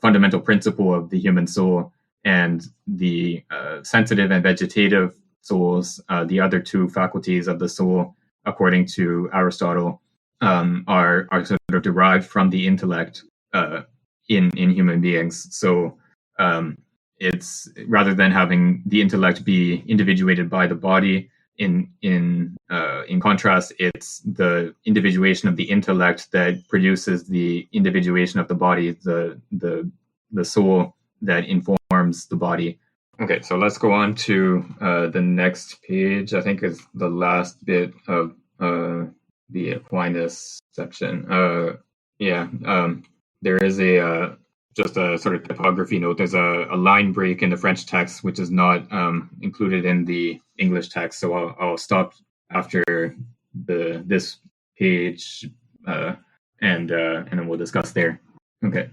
[SPEAKER 1] fundamental principle of the human soul, and the sensitive and vegetative souls, the other two faculties of the soul, according to Aristotle, are sort of derived from the intellect in human beings. So it's rather than having the intellect be individuated by the body. In contrast, it's the individuation of the intellect that produces the individuation of the body, the soul that informs the body. Okay, so let's go on to the next page. I think is the last bit of the Aquinas section. There is just a sort of typography note. There's a line break in the French text, which is not included in the English text. So I'll stop after this page, and then we'll discuss there. Okay.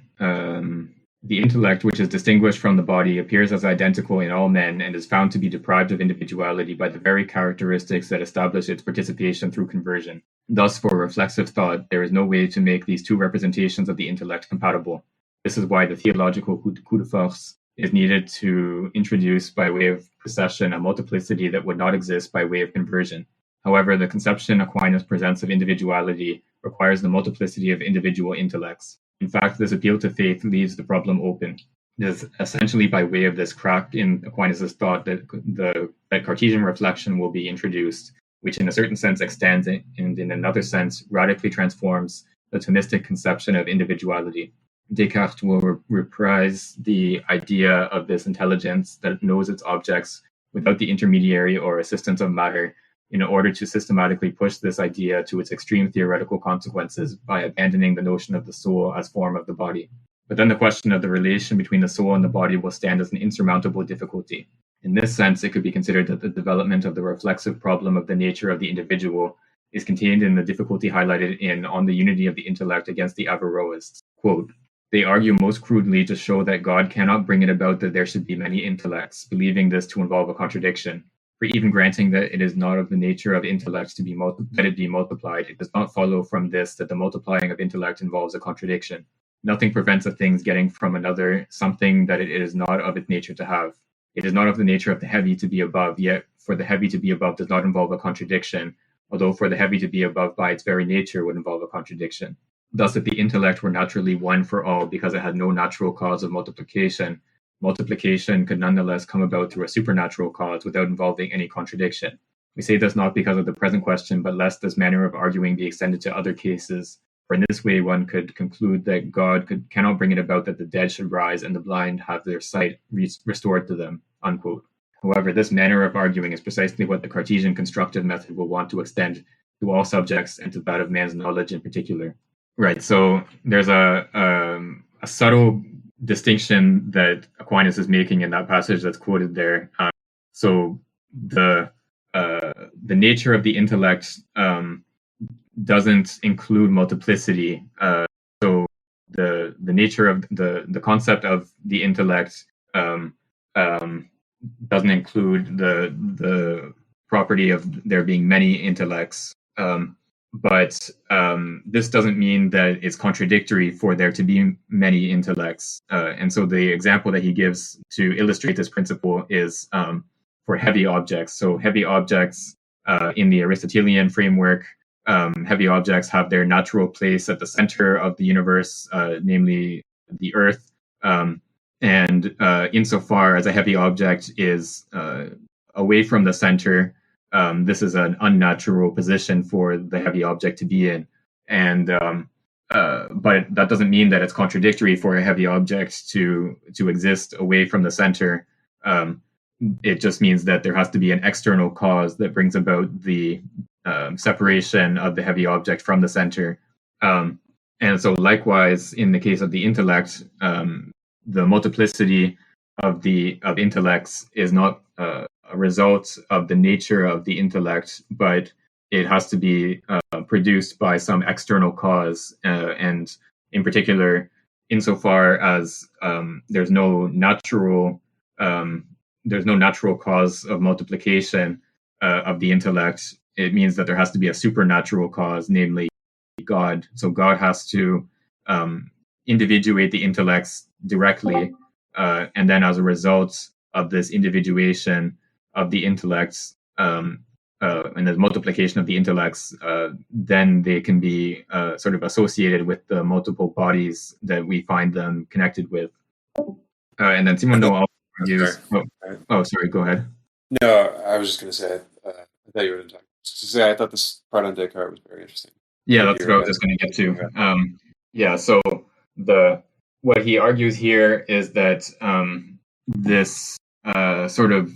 [SPEAKER 1] The intellect, which is distinguished from the body, appears as identical in all men and is found to be deprived of individuality by the very characteristics that establish its participation through conversion. Thus, for reflexive thought, there is no way to make these two representations of the intellect compatible. This is why the theological coup de force is needed to introduce by way of procession a multiplicity that would not exist by way of conversion. However, the conception Aquinas presents of individuality requires the multiplicity of individual intellects. In fact, this appeal to faith leaves the problem open. It is essentially by way of this crack in Aquinas' thought that Cartesian reflection will be introduced, which in a certain sense extends and in another sense radically transforms the Thomistic conception of individuality. Descartes will reprise the idea of this intelligence that knows its objects without the intermediary or assistance of matter, in order to systematically push this idea to its extreme theoretical consequences by abandoning the notion of the soul as form of the body. But then the question of the relation between the soul and the body will stand as an insurmountable difficulty. In this sense, it could be considered that the development of the reflexive problem of the nature of the individual is contained in the difficulty highlighted in On the Unity of the Intellect against the Averroists. Quote, "They argue most crudely to show that God cannot bring it about that there should be many intellects, believing this to involve a contradiction. For even granting that it is not of the nature of intellect to be that it be multiplied, it does not follow from this that the multiplying of intellect involves a contradiction. Nothing prevents a thing's getting from another something that it is not of its nature to have. It is not of the nature of the heavy to be above, yet for the heavy to be above does not involve a contradiction, although for the heavy to be above by its very nature would involve a contradiction. Thus, if the intellect were naturally one for all because it had no natural cause of multiplication, multiplication could nonetheless come about through a supernatural cause without involving any contradiction. We say this not because of the present question, but lest this manner of arguing be extended to other cases, for in this way one could conclude that God cannot bring it about that the dead should rise and the blind have their sight restored to them." Unquote. However, this manner of arguing is precisely what the Cartesian constructive method will want to extend to all subjects and to that of man's knowledge in particular. Right, so there's a subtle distinction that Aquinas is making in that passage that's quoted there. So the nature of the intellect doesn't include multiplicity. So the nature of the concept of the intellect doesn't include the property of there being many intellects. But this doesn't mean that it's contradictory for there to be many intellects. And so the example that he gives to illustrate this principle is for heavy objects. So heavy objects in the Aristotelian framework, heavy objects have their natural place at the center of the universe, namely the Earth. And insofar as a heavy object is away from the center, this is an unnatural position for the heavy object to be in. And but that doesn't mean that it's contradictory for a heavy object to exist away from the center. It just means that there has to be an external cause that brings about the separation of the heavy object from the center. and so likewise, in the case of the intellect, the multiplicity of intellects is not a result of the nature of the intellect, but it has to be produced by some external cause, and in particular, insofar as there's no natural cause of multiplication of the intellect, it means that there has to be a supernatural cause, namely God. So God has to individuate the intellects directly, and then as a result of this individuation of the intellects, and the multiplication of the intellects, then they can be sort of associated with the multiple bodies that we find them connected with. And then Simondon also argues. Sorry, go ahead.
[SPEAKER 2] No, I was just going to say, I thought you were going to talk. Just to say, I thought this part on Descartes was very interesting.
[SPEAKER 1] Yeah, that's what I was just going to get to. So what he argues here is that this sort of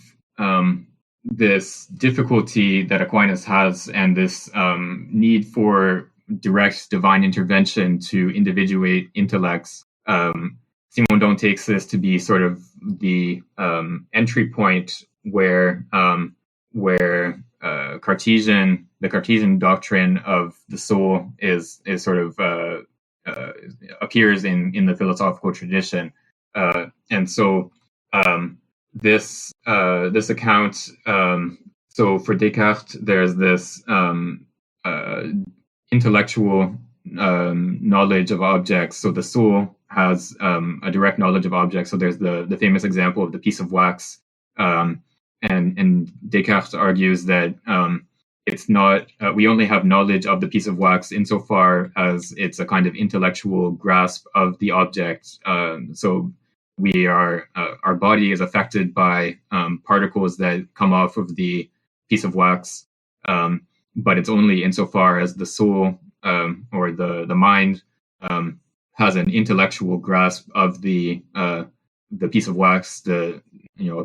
[SPEAKER 1] this difficulty that Aquinas has, and this need for direct divine intervention to individuate intellects, Simondon takes this to be sort of the entry point where the Cartesian doctrine of the soul is sort of appears in the philosophical tradition, and so this account. So for Descartes, there's this intellectual knowledge of objects. So the soul has a direct knowledge of objects. So there's the famous example of the piece of wax, and Descartes argues that it's not. We only have knowledge of the piece of wax insofar as it's a kind of intellectual grasp of the object. So we are our body is affected by particles that come off of the piece of wax, but it's only insofar as the soul or the mind has an intellectual grasp of the piece of wax, a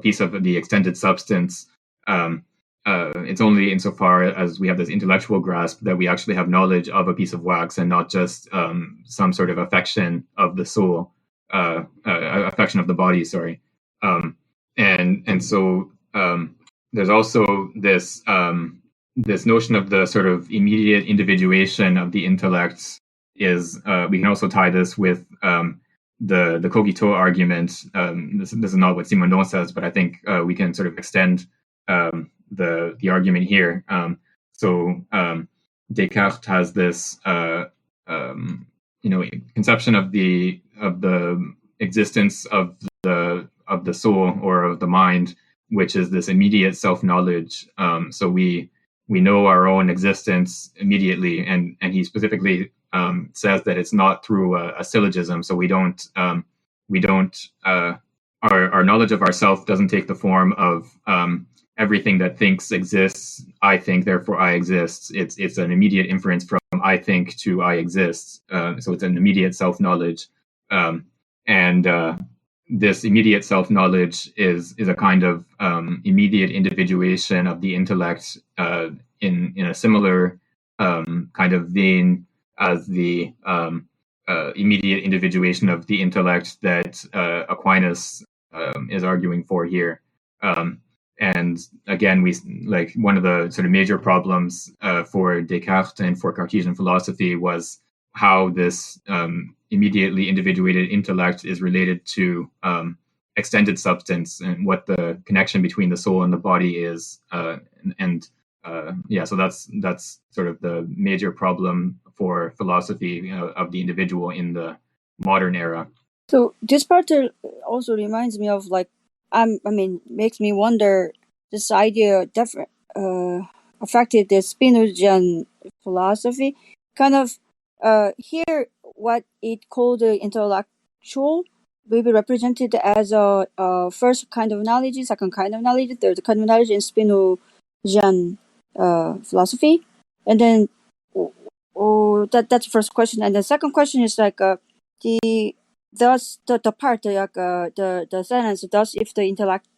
[SPEAKER 1] piece of the extended substance. It's only insofar as we have this intellectual grasp that we actually have knowledge of a piece of wax, and not just some sort of affection of the soul. Affection of the body, sorry, and so there's also this notion of the sort of immediate individuation of the intellects. Is we can also tie this with the cogito argument. This is not what Simondon says, but I think we can sort of extend the argument here. So Descartes has this conception of the existence of the soul or of the mind, which is this immediate self-knowledge. So we know our own existence immediately, and he specifically says that it's not through a syllogism. So our knowledge of ourself doesn't take the form of everything that thinks exists. I think, therefore I exist. It's an immediate inference from I think to I exist. So it's an immediate self-knowledge, and this immediate self-knowledge is a kind of immediate individuation of the intellect in a similar kind of vein as the immediate individuation of the intellect that Aquinas is arguing for here. And again, one of the sort of major problems for Descartes and for Cartesian philosophy was how this immediately individuated intellect is related to extended substance, and what the connection between the soul and the body is. So that's sort of the major problem for philosophy of the individual in the modern era.
[SPEAKER 4] So this part also reminds me of makes me wonder, this idea affected the Spinozian philosophy. Kind of here, what it called intellectual will be represented as a first kind of knowledge, second kind of knowledge, third kind of knowledge in Spinozian philosophy. And then that's the first question. And the second question is the part the sentence, thus if the intellect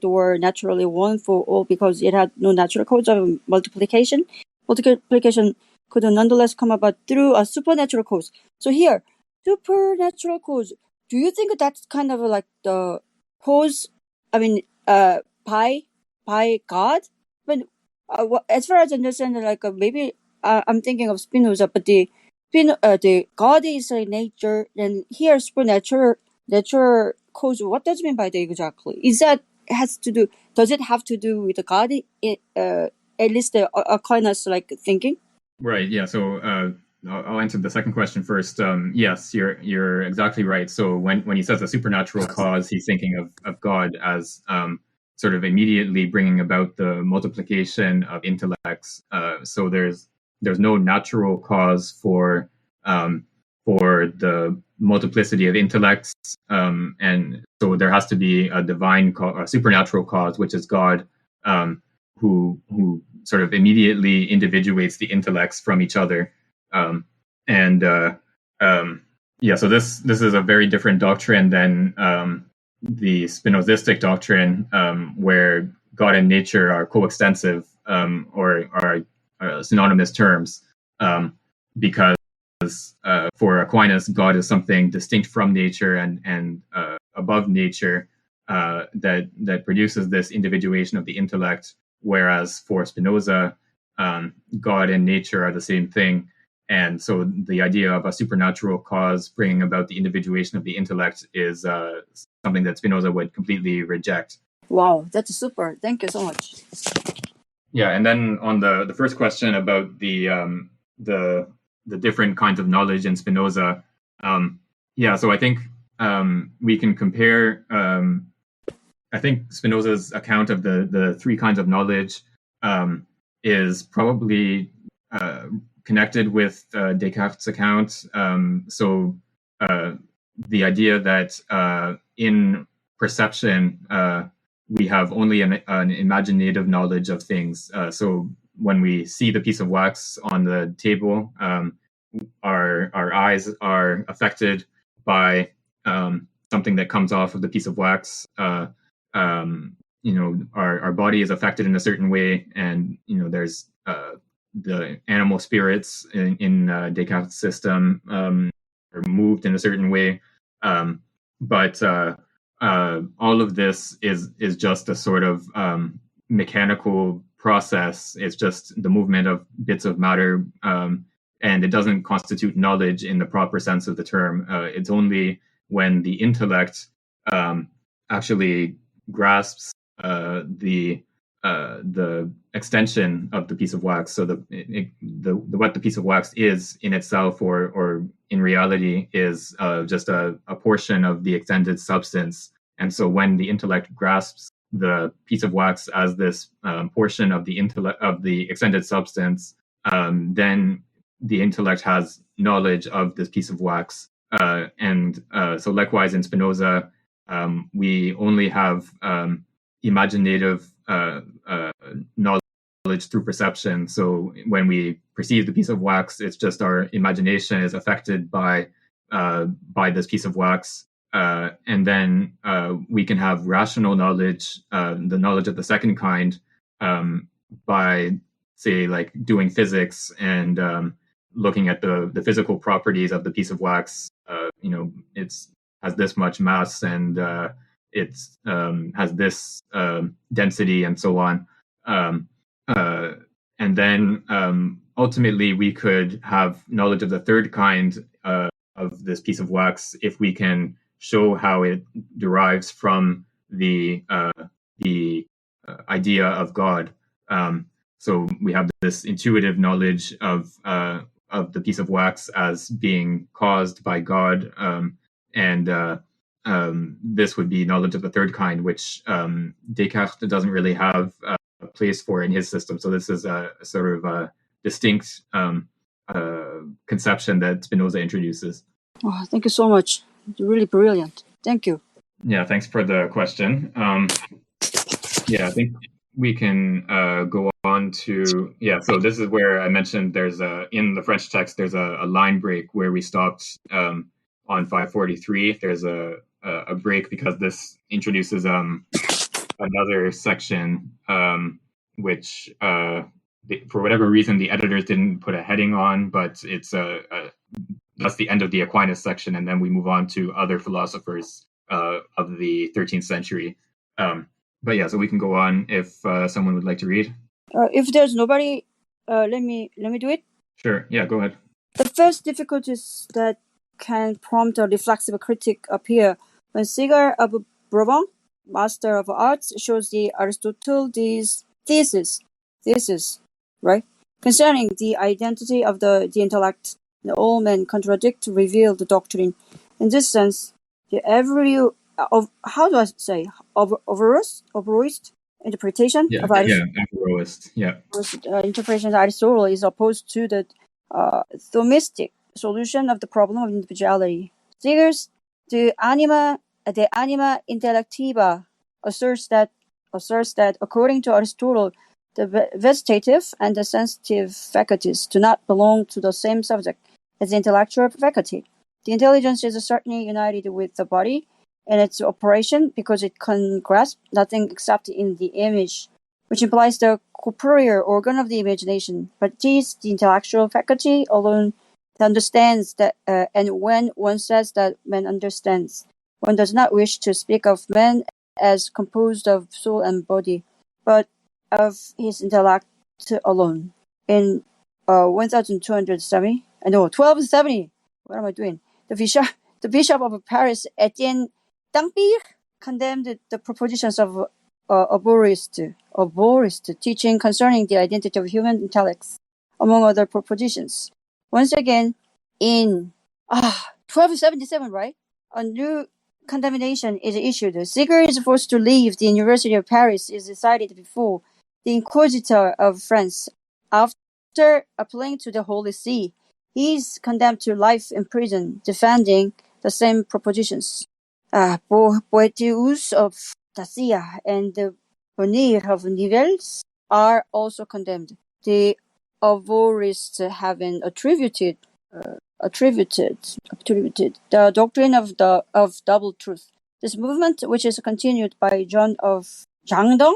[SPEAKER 4] were naturally one for all because it had no natural cause of multiplication could nonetheless come about through a supernatural cause. So here, supernatural cause. Do you think that's kind of like the cause? I mean, by God. But as far as I understand, like maybe I'm thinking of Spinoza, but the God is a nature, and here supernatural cause. What does it mean by that exactly? Is that has to do? Does it have to do with the God? At least the Aquinas like thinking.
[SPEAKER 1] Right. Yeah. So I'll answer the second question first. Yes, you're exactly right. So when he says a supernatural cause, he's thinking of God as sort of immediately bringing about the multiplication of intellects. So there's no natural cause for the multiplicity of intellects, and so there has to be a a supernatural cause, which is God, who sort of immediately individuates the intellects from each other. And yeah, so this is a very different doctrine than the Spinozistic doctrine, where God and nature are coextensive, or are synonymous terms, because for Aquinas, God is something distinct from nature and above nature, that produces this individuation of the intellect. Whereas for Spinoza, God and nature are the same thing. And so the idea of a supernatural cause bringing about the individuation of the intellect is something that Spinoza would completely reject.
[SPEAKER 4] Wow, that's super. Thank you so much.
[SPEAKER 1] Yeah, and then on the first question about the different kinds of knowledge in Spinoza, yeah, so I think we can compare. I think Spinoza's account of the three kinds of knowledge is probably connected with Descartes' account. So the idea that in perception we have only an imaginative knowledge of things. So when we see the piece of wax on the table, our eyes are affected by something that comes off of the piece of wax. Our body is affected in a certain way, and there's the animal spirits in Descartes' system are moved in a certain way, but all of this is just a sort of mechanical process. It's just the movement of bits of matter, and it doesn't constitute knowledge in the proper sense of the term. It's only when the intellect actually grasps the extension of the piece of wax. So what the piece of wax is in itself, or in reality, is just a portion of the extended substance. And so when the intellect grasps the piece of wax as this portion of the intellect of the extended substance, then the intellect has knowledge of this piece of wax. And so likewise in Spinoza, we only have imaginative knowledge through perception. So when we perceive the piece of wax, it's just our imagination is affected by this piece of wax, and then we can have rational knowledge, the knowledge of the second kind, by, say, like doing physics and looking at the physical properties of the piece of wax. It's has this much mass, and it has this density, and so on. And then ultimately we could have knowledge of the third kind of this piece of wax if we can show how it derives from the idea of God. So we have this intuitive knowledge of the piece of wax as being caused by God, and this would be knowledge of the third kind, which Descartes doesn't really have a place for in his system. So this is a sort of a distinct conception that Spinoza introduces.
[SPEAKER 4] Oh, thank you so much. You're really brilliant. Thank you.
[SPEAKER 1] Yeah, thanks for the question. Yeah, I think we can go on to, so this is where I mentioned there's in the French text, there's a line break where we stopped on 543. There's a break because this introduces another section, which for whatever reason the editors didn't put a heading on, but it's that's the end of the Aquinas section, and then we move on to other philosophers of the 13th century. But yeah, so we can go on if someone would like to read.
[SPEAKER 4] If there's nobody, let me do it.
[SPEAKER 1] Sure. Yeah, go ahead.
[SPEAKER 4] The first difficulties that can prompt a reflexive critique appear when Sigar of Brabant, Master of Arts, shows the Aristotle these thesis, right, concerning the identity of the intellect. And all men contradict revealed doctrine. In this sense, the every of how do I say overist interpretation of Aristotle.
[SPEAKER 1] Averroist. Yeah.
[SPEAKER 4] Interpretation of Aristotle is opposed to the Thomistic solution of the problem of individuality. Figures the Anima Intellectiva asserts that according to Aristotle, the vegetative and the sensitive faculties do not belong to the same subject as the intellectual faculty. The intelligence is certainly united with the body in its operation because it can grasp nothing except in the image, which implies the corporeal organ of the imagination. But it is the intellectual faculty alone that understands that, and when one says that man understands, one does not wish to speak of man as composed of soul and body, but of his intellect alone. In 1270, what am I doing? The Bishop of Paris, Etienne Dampierre, condemned the propositions of Averroist teaching concerning the identity of human intellects, among other propositions. Once again, in 1277, right, a new condemnation is issued. Sigar is forced to leave the University of Paris is decided before the Inquisitor of France. After appealing to the Holy See, he is condemned to life in prison, defending the same propositions. Boetius of Dacia and the Bonnier of Nivelles are also condemned. The Averroists having attributed the doctrine of double truth. This movement, which is continued by John of Jiandong,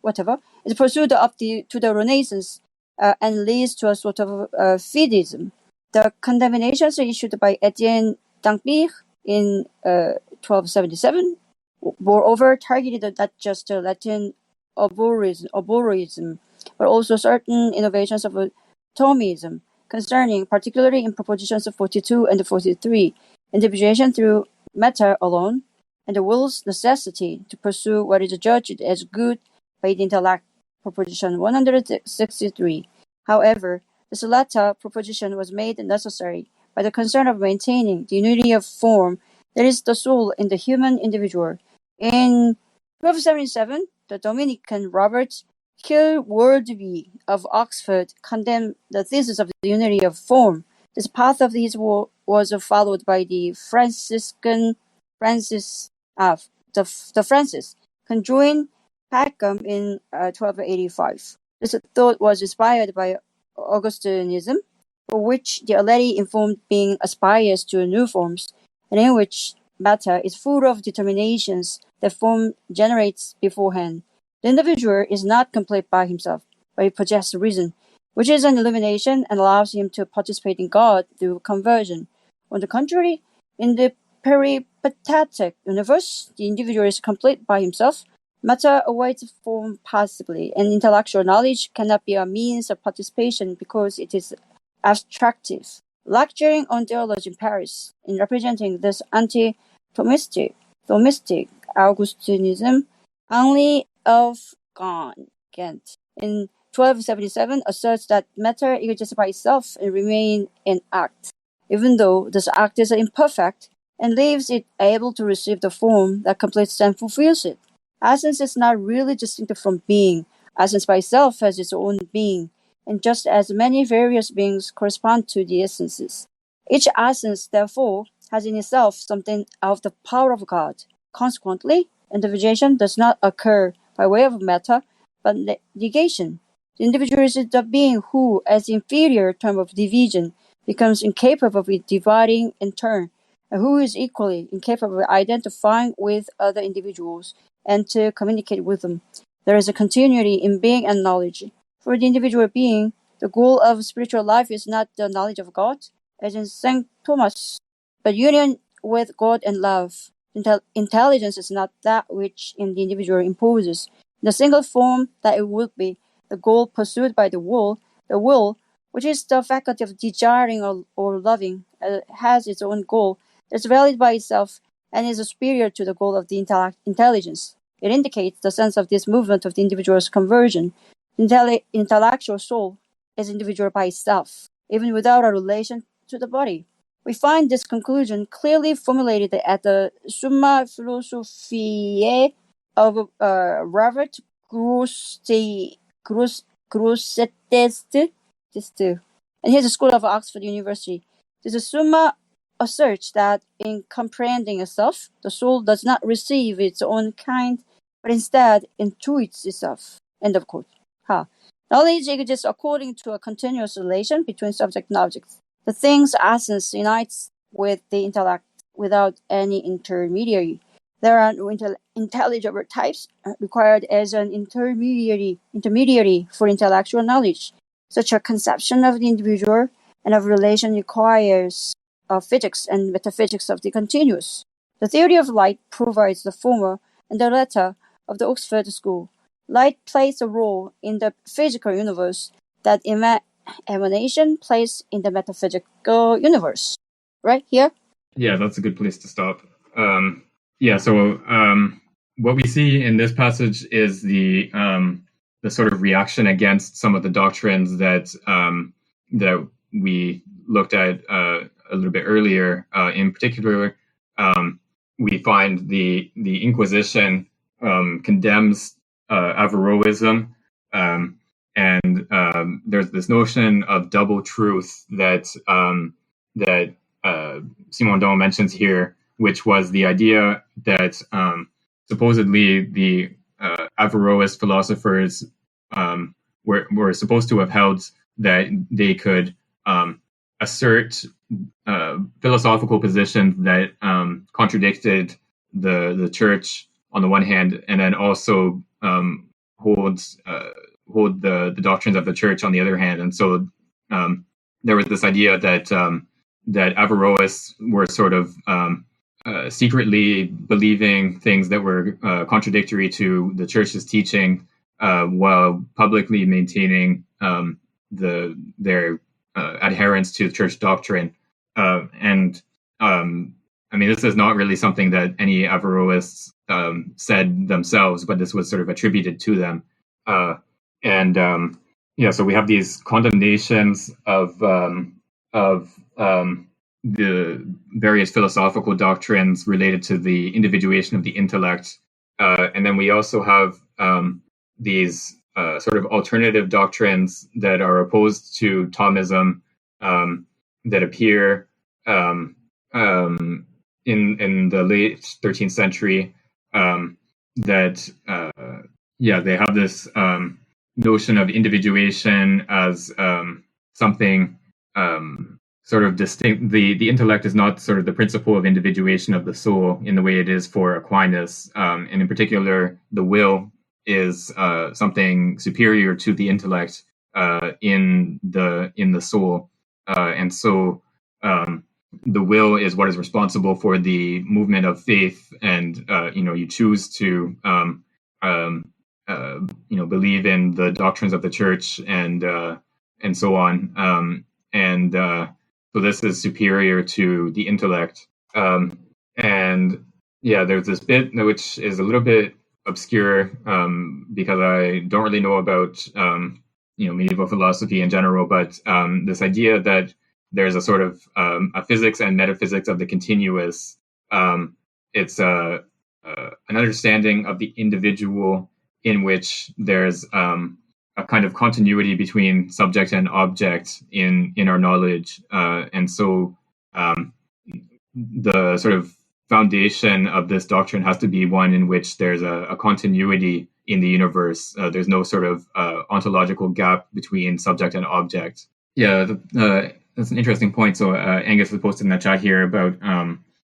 [SPEAKER 4] whatever, is pursued up to the Renaissance and leads to a sort of fideism. The condemnations issued by Etienne Dampierre in 1277, moreover, targeted not just Latin Averroism, but also certain innovations of Thomism, concerning particularly in propositions of 42 and 43, individuation through matter alone, and the will's necessity to pursue what is judged as good by the intellect, proposition 163. However, this latter proposition was made necessary by the concern of maintaining the unity of form, that is, the soul in the human individual. In 1277, the Dominican Robert Kilwardby of Oxford condemned the thesis of the unity of form. This path of his was followed by the Francis, conjoined Packham in 1285. This thought was inspired by Augustinism, for which the already informed being aspires to new forms, and in which matter is full of determinations that form generates beforehand. The individual is not complete by himself, but he possesses reason, which is an illumination and allows him to participate in God through conversion. On the contrary, in the peripatetic universe, the individual is complete by himself. Matter awaits form passively, and intellectual knowledge cannot be a means of participation because it is abstractive. Lecturing on theology in Paris, in representing this anti-Thomistic Augustinism, Henri of Ghent, in 1277, asserts that matter exists by itself and remains an act, even though this act is imperfect, and leaves it able to receive the form that completes and fulfills it. Essence is not really distinct from being. Essence by itself has its own being, and just as many various beings correspond to the essences. Each essence, therefore, has in itself something of the power of God. Consequently, individuation does not occur by way of matter, but negation. The individual is the being who, as the inferior term of division, becomes incapable of dividing in turn, and who is equally incapable of identifying with other individuals and to communicate with them. There is a continuity in being and knowledge. For the individual being, the goal of spiritual life is not the knowledge of God, as in St. Thomas, but union with God and love. Intelligence is not that which in the individual imposes, in the single form that it would be, the goal pursued by the will, which is the faculty of desiring or loving, has its own goal, is valid by itself, and is superior to the goal of the intelligence. It indicates the sense of this movement of the individual's conversion. Intellectual soul is individual by itself, even without a relation to the body. We find this conclusion clearly formulated at the Summa Philosophiae of Robert Grosseteste in his School of Oxford University. This Summa asserts that in comprehending itself, the soul does not receive its own kind, but instead intuits itself. End of quote. Knowledge exists according to a continuous relation between subject and object. The thing's essence unites with the intellect without any intermediary. There are no intelligible types required as an intermediary for intellectual knowledge. Such a conception of the individual and of relation requires physics and metaphysics of the continuous. The theory of light provides the former and the latter of the Oxford School. Light plays a role in the physical universe that emanation plays in the metaphysical universe. Right here?
[SPEAKER 1] Yeah, that's a good place to stop. So what we see in this passage is the sort of reaction against some of the doctrines that we looked at a little bit earlier. In particular, we find the Inquisition condemns Averroism, and there's this notion of double truth that Simondon mentions here, which was the idea that supposedly the Averroist philosophers were supposed to have held that they could assert philosophical positions that contradicted the church on the one hand, and then also hold the doctrines of the church on the other hand. And so there was this idea that Averroists were sort of secretly believing things that were contradictory to the church's teaching, while publicly maintaining their adherence to church doctrine. This is not really something that any Averroists said themselves, but this was sort of attributed to them. So we have these condemnations of the various philosophical doctrines related to the individuation of the intellect. And then we also have these sort of alternative doctrines that are opposed to Thomism, that appear in the late 13th century, they have this notion of individuation as something sort of distinct. The intellect is not sort of the principle of individuation of the soul in the way it is for Aquinas, and in particular, the will is something superior to the intellect in the soul, and so the will is what is responsible for the movement of faith, and you choose to believe in the doctrines of the church and so on, so this is superior to the intellect, there's this bit which is a little bit obscure because I don't really know about medieval philosophy in general, but this idea that there's a sort of a physics and metaphysics of the continuous. It's an understanding of the individual in which there's a kind of continuity between subject and object in our knowledge, and so the sort of foundation of this doctrine has to be one in which there's a continuity in the universe. There's no sort of ontological gap between subject and object. That's an interesting point. So Angus has posted in the chat here about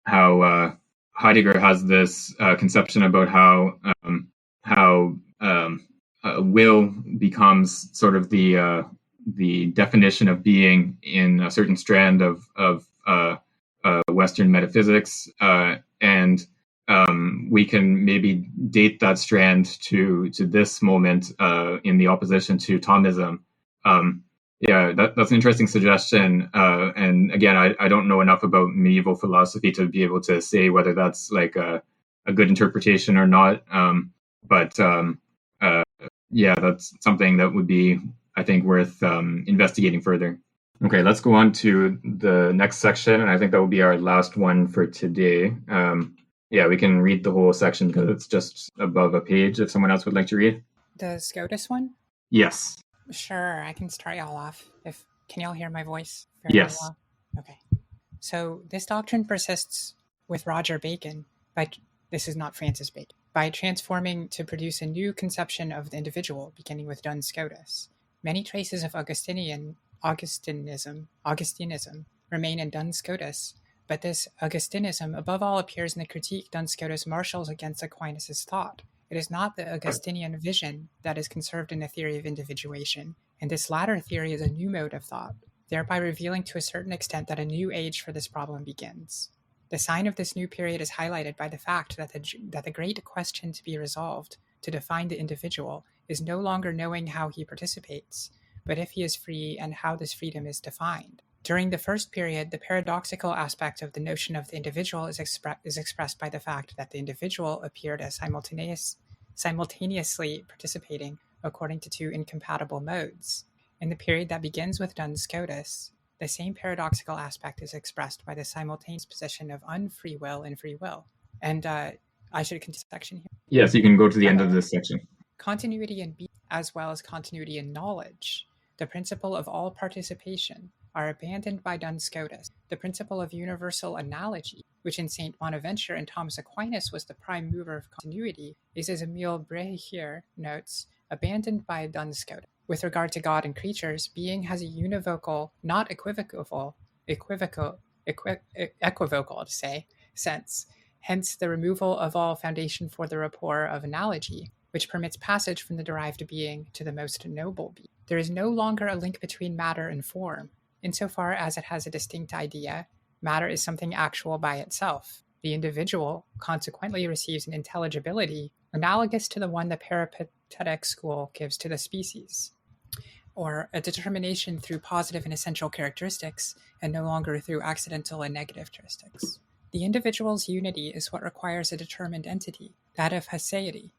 [SPEAKER 1] how Heidegger has this conception about how will becomes sort of the definition of being in a certain strand of Western metaphysics, and we can maybe date that strand to this moment in the opposition to Thomism. Yeah, that's an interesting suggestion. And again, I don't know enough about medieval philosophy to be able to say whether that's like a good interpretation or not. But yeah, that's something that would be, I think, worth investigating further. Okay, let's go on to the next section, and I think that will be our last one for today. Yeah, we can read the whole section because it's just above a page if someone else would like to read.
[SPEAKER 5] The SCOTUS one?
[SPEAKER 1] Yes.
[SPEAKER 5] Sure, I can start y'all off. Can y'all hear my voice?
[SPEAKER 1] Yes.
[SPEAKER 5] Well? Okay. So this doctrine persists with Roger Bacon, but this is not Francis Bacon, by transforming to produce a new conception of the individual, beginning with Duns Scotus. Many traces of Augustinism remain in Duns Scotus, but this Augustinism above all appears in the critique Duns Scotus marshals against Aquinas' thought. It is not the Augustinian vision that is conserved in the theory of individuation, and this latter theory is a new mode of thought, thereby revealing to a certain extent that a new age for this problem begins. The sign of this new period is highlighted by the fact that the great question to be resolved, to define the individual, is no longer knowing how he participates, but if he is free and how this freedom is defined. During the first period, the paradoxical aspect of the notion of the individual is expressed by the fact that the individual appeared as simultaneously participating according to two incompatible modes. In the period that begins with Duns Scotus, the same paradoxical aspect is expressed by the simultaneous position of unfree will and free will. And I should continue the section here.
[SPEAKER 1] Yes, you can go to the end of this section.
[SPEAKER 5] Continuity in being, as well as continuity in knowledge, the principle of all participation, are abandoned by Duns Scotus. The principle of universal analogy, which in St. Bonaventure and Thomas Aquinas was the prime mover of continuity, is, as Emile Brehier notes, abandoned by Duns Scotus. With regard to God and creatures, being has a univocal, not equivocal to say, sense, hence the removal of all foundation for the rapport of analogy, which permits passage from the derived being to the most noble being. There is no longer a link between matter and form. Insofar as it has a distinct idea, matter is something actual by itself. The individual consequently receives an intelligibility analogous to the one the peripatetic school gives to the species, or a determination through positive and essential characteristics, and no longer through accidental and negative characteristics. The individual's unity is what requires a determined entity, that of haeseity.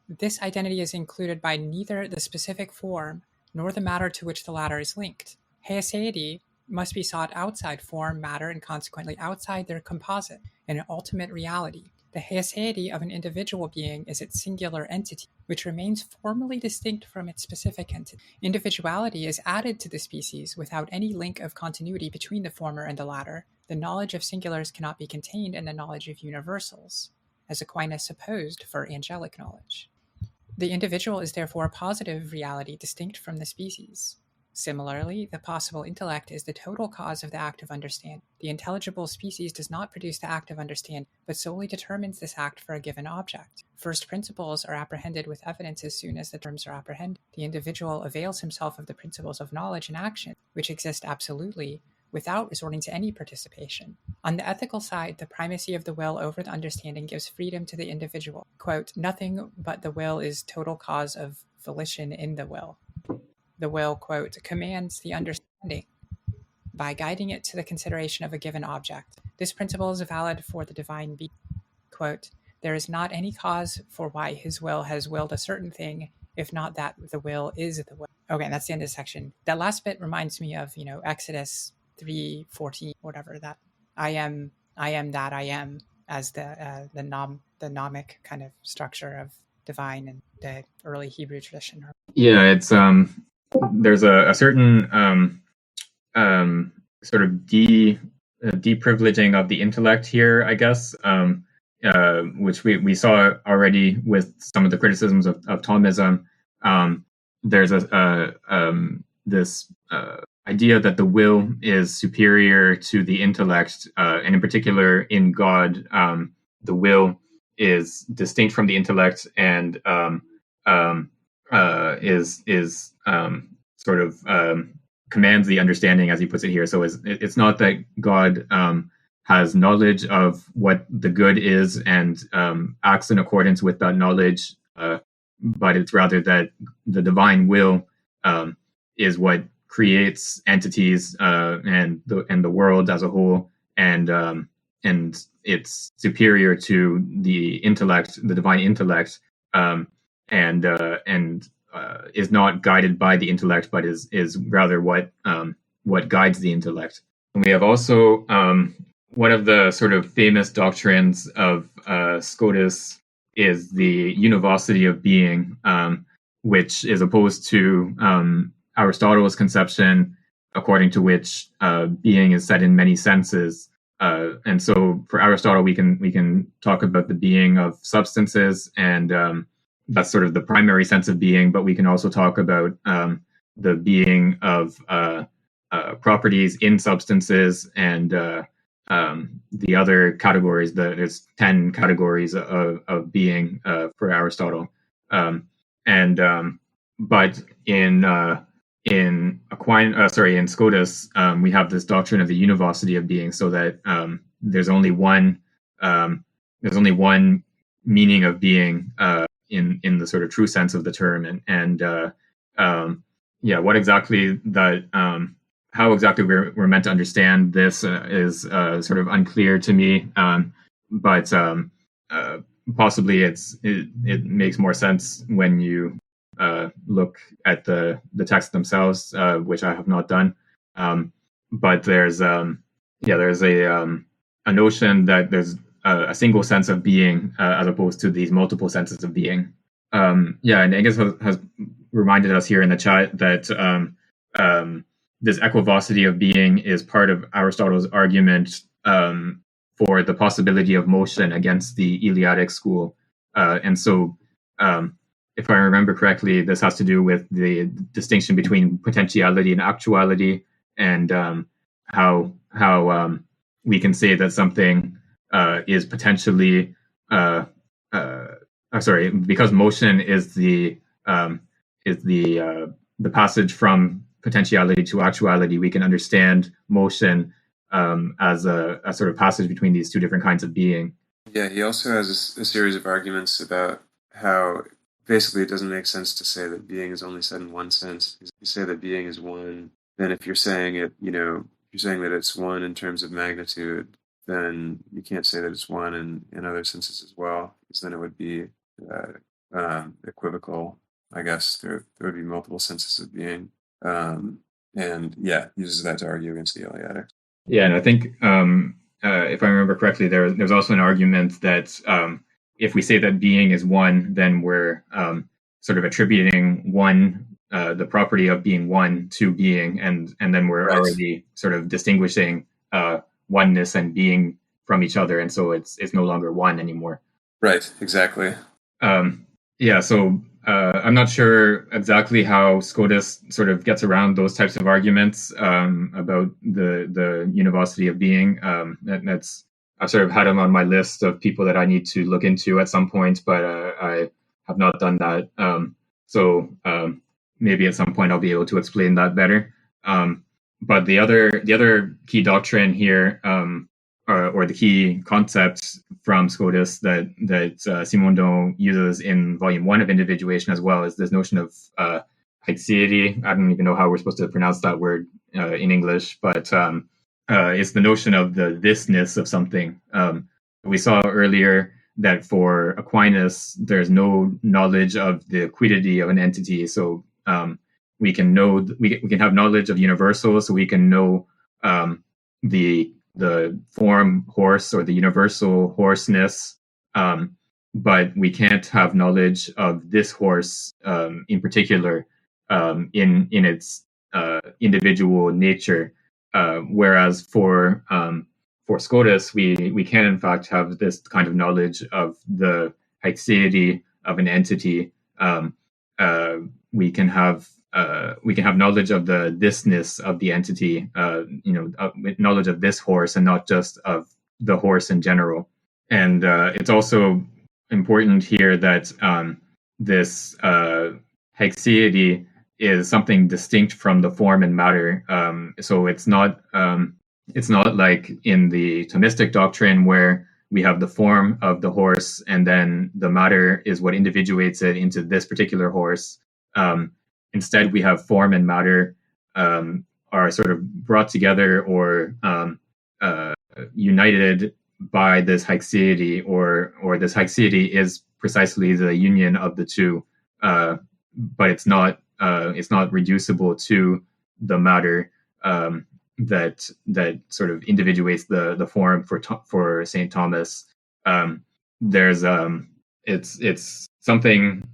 [SPEAKER 5] This identity is included by neither the specific form nor the matter to which the latter is linked. Haeseity must be sought outside form, matter, and consequently outside their composite, in an ultimate reality. The haeseity of an individual being is its singular entity, which remains formally distinct from its specific entity. Individuality is added to the species without any link of continuity between the former and the latter. The knowledge of singulars cannot be contained in the knowledge of universals, as Aquinas supposed for angelic knowledge. The individual is therefore a positive reality distinct from the species. Similarly, the possible intellect is the total cause of the act of understanding. The intelligible species does not produce the act of understanding, but solely determines this act for a given object. First principles are apprehended with evidence as soon as the terms are apprehended. The individual avails himself of the principles of knowledge and action, which exist absolutely, without resorting to any participation. On the ethical side, the primacy of the will over the understanding gives freedom to the individual. Quote, nothing but the will is total cause of volition in the will. The will, quote, commands the understanding by guiding it to the consideration of a given object. This principle is valid for the divine being. Quote, there is not any cause for why his will has willed a certain thing, if not that the will is the will. Okay, that's the end of the section. That last bit reminds me of, Exodus 3:14, whatever, that I am that I am, as the nomic kind of structure of divine and the early Hebrew tradition.
[SPEAKER 1] Yeah, it's there's a certain sort of deprivileging of the intellect here, I guess, which we saw already with some of the criticisms of Thomism. There's this idea that the will is superior to the intellect, and in particular in God, the will is distinct from the intellect and sort of commands the understanding, as he puts it here. So it's not that God has knowledge of what the good is and acts in accordance with that knowledge, but it's rather that the divine will is what creates entities and the world as a whole, and it's superior to the intellect, the divine intellect, and is not guided by the intellect, but is rather what guides the intellect. And we have also one of the sort of famous doctrines of Scotus is the univocity of being, which is opposed to Aristotle's conception, according to which being is said in many senses. And so, for Aristotle, we can talk about the being of substances, and that's sort of the primary sense of being. But we can also talk about the being of properties in substances, and the other categories. There's 10 categories of being for Aristotle, but in Scotus, we have this doctrine of the univocity of being, so that there's only one meaning of being in the sort of true sense of the term, what exactly that how exactly we're meant to understand this is sort of unclear to me, but possibly it makes more sense when you look at the texts themselves, which I have not done. But there's a notion that there's a single sense of being as opposed to these multiple senses of being. And Angus has reminded us here in the chat that this equivocity of being is part of Aristotle's argument for the possibility of motion against the Eleatic school. And so, if I remember correctly, this has to do with the distinction between potentiality and actuality, and how we can say that something is potentially because motion is the passage from potentiality to actuality. We can understand motion as a sort of passage between these two different kinds of being.
[SPEAKER 2] Yeah, he also has a series of arguments about how basically it doesn't make sense to say that being is only said in one sense. If you say that being is one, then if you're saying it, if you're saying that it's one in terms of magnitude, then you can't say that it's one in other senses as well, because then it would be equivocal. I guess there would be multiple senses of being. Uses that to argue against the Eleatic.
[SPEAKER 1] Yeah, and I think if I remember correctly, there's also an argument that if we say that being is one, then we're sort of attributing one, the property of being one, to being, and then we're already sort of distinguishing oneness and being from each other, and so it's no longer one anymore.
[SPEAKER 2] Right, exactly.
[SPEAKER 1] So I'm not sure exactly how Scotus sort of gets around those types of arguments about the univocity of being. I've sort of had him on my list of people that I need to look into at some point, but I have not done that. So maybe at some point I'll be able to explain that better. But the other key doctrine here, or the key concepts from Scotus that Simondon uses in Volume 1 of Individuation as well, is this notion of haixeity. I don't even know how we're supposed to pronounce that word in English, but it's the notion of the thisness of something. We saw earlier that for Aquinas, there's no knowledge of the quiddity of an entity. So we can have knowledge of universals, so we can know the form horse or the universal horseness, but we can't have knowledge of this horse in particular in its individual nature. Whereas for Scotus, we can in fact have this kind of knowledge of the haixeity of an entity. We can have knowledge of the thisness of the entity, knowledge of this horse and not just of the horse in general. And it's also important here that this haexiety is something distinct from the form and matter. So it's not like in the Thomistic doctrine where we have the form of the horse and then the matter is what individuates it into this particular horse. Instead, we have form and matter are sort of brought together or united by this haexiety, or this haexiety is precisely the union of the two, but it's not reducible to the matter that sort of individuates the form for Saint Thomas. There's it's something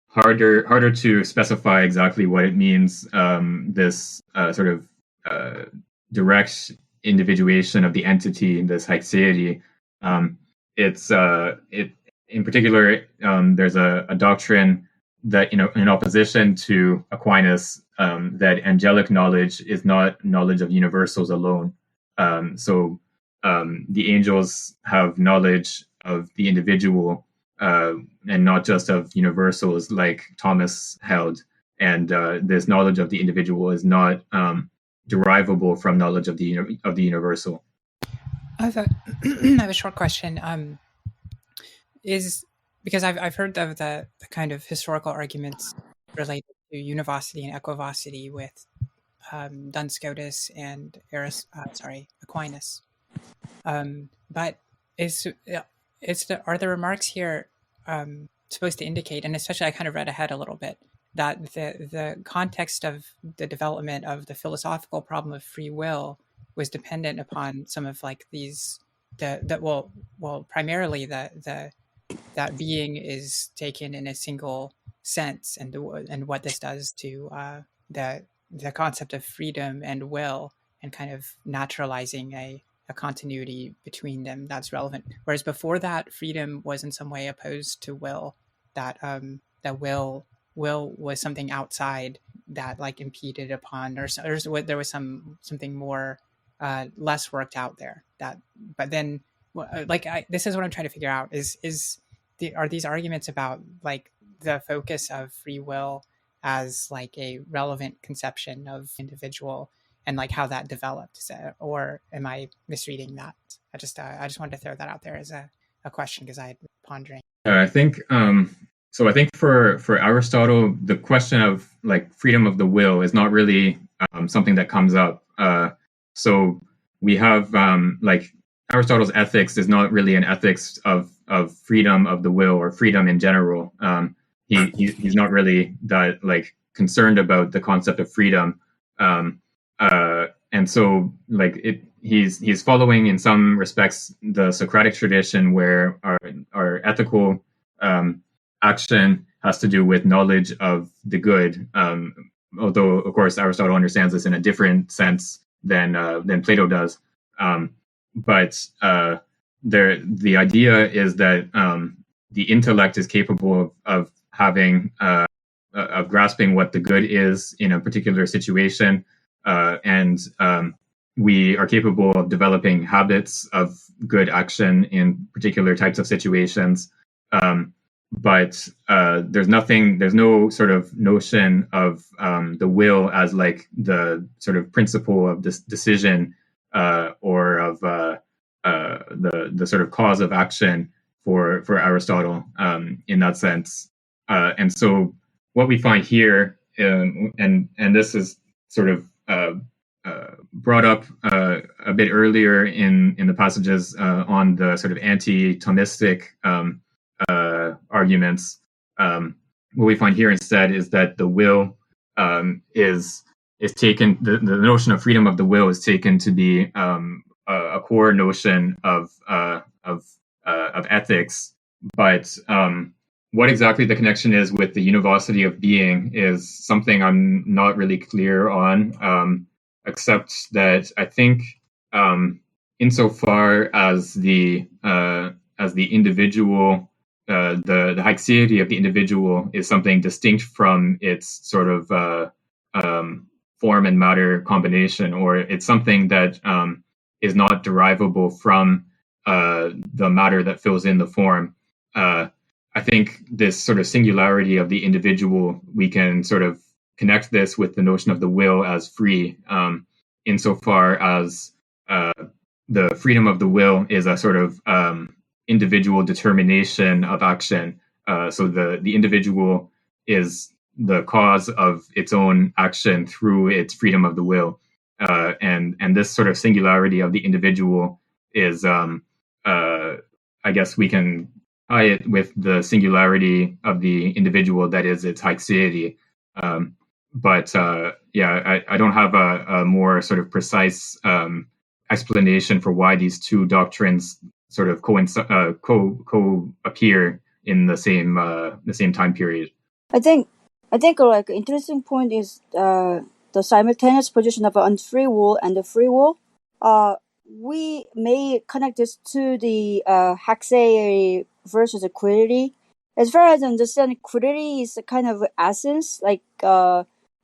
[SPEAKER 1] harder to specify exactly what it means. This sort of direct individuation of the entity, this haexiety. It in particular, there's a doctrine that, in opposition to Aquinas, that angelic knowledge is not knowledge of universals alone. So the angels have knowledge of the individual and not just of universals, like Thomas held. And this knowledge of the individual is not derivable from knowledge of the universal.
[SPEAKER 5] I have a short question. Is because I've heard of the kind of historical arguments related to univocity and equivocity with Duns Scotus and Aquinas. But are the remarks here supposed to indicate, and especially I kind of read ahead a little bit, that the context of the development of the philosophical problem of free will was dependent upon some of like these primarily that being is taken in a single sense, and what this does to the concept of freedom and will, and kind of naturalizing a continuity between them that's relevant. Whereas before that, freedom was in some way opposed to will. That will was something outside that like impeded upon, or there was something more less worked out there. But then this is what I'm trying to figure out are these arguments about like the focus of free will as like a relevant conception of individual and like how that developed, or am I misreading that? I just wanted to throw that out there as a question because I had been pondering.
[SPEAKER 1] I think so. I think for Aristotle, the question of like freedom of the will is not really something that comes up. So we have like Aristotle's ethics is not really an ethics of freedom of the will or freedom in general. He's not really that like concerned about the concept of freedom. And so like he's following in some respects the Socratic tradition, where our ethical action has to do with knowledge of the good. Although of course Aristotle understands this in a different sense than Plato does. But the idea is that the intellect is capable of having of grasping what the good is in a particular situation, and we are capable of developing habits of good action in particular types of situations. But there's no sort of notion of the will as like the sort of principle of this decision, or of the sort of cause of action for Aristotle in that sense. And so what we find here, and this is sort of brought up a bit earlier in the passages on the sort of anti-Thomistic arguments. What we find here instead is that the will is taken. The notion of freedom of the will is taken to be a core notion of ethics. But what exactly the connection is with the univocity of being is something I'm not really clear on. Except that I think, insofar as the individual, the haexiety of the individual is something distinct from its sort of form and matter combination, or it's something that is not derivable from the matter that fills in the form. I think this sort of singularity of the individual, we can sort of connect this with the notion of the will as free, insofar as the freedom of the will is a sort of individual determination of action. So the individual is the cause of its own action through its freedom of the will, and this sort of singularity of the individual is, I guess we can tie it with the singularity of the individual that is its haecceity. But I don't have a more sort of precise explanation for why these two doctrines sort of co-appear in the same time period.
[SPEAKER 4] I think like interesting point is the simultaneous position of unfree will and the free will. We may connect this to the haecceity versus quiddity. As far as I understand, quiddity is a kind of essence, like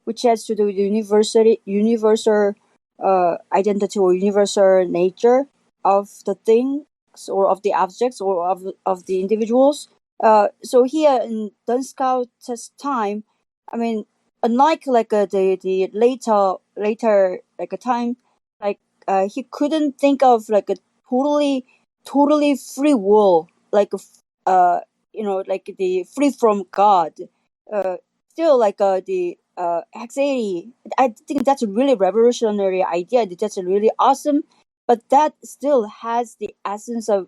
[SPEAKER 4] which has to do with universal identity or universal nature of the things or of the objects or of the individuals. So here in Dunscout's time, I mean, unlike like the later like a time, like he couldn't think of like a totally free will, like like the free from God. Still like the haecceity. I think that's a really revolutionary idea. That's really awesome, but that still has the essence of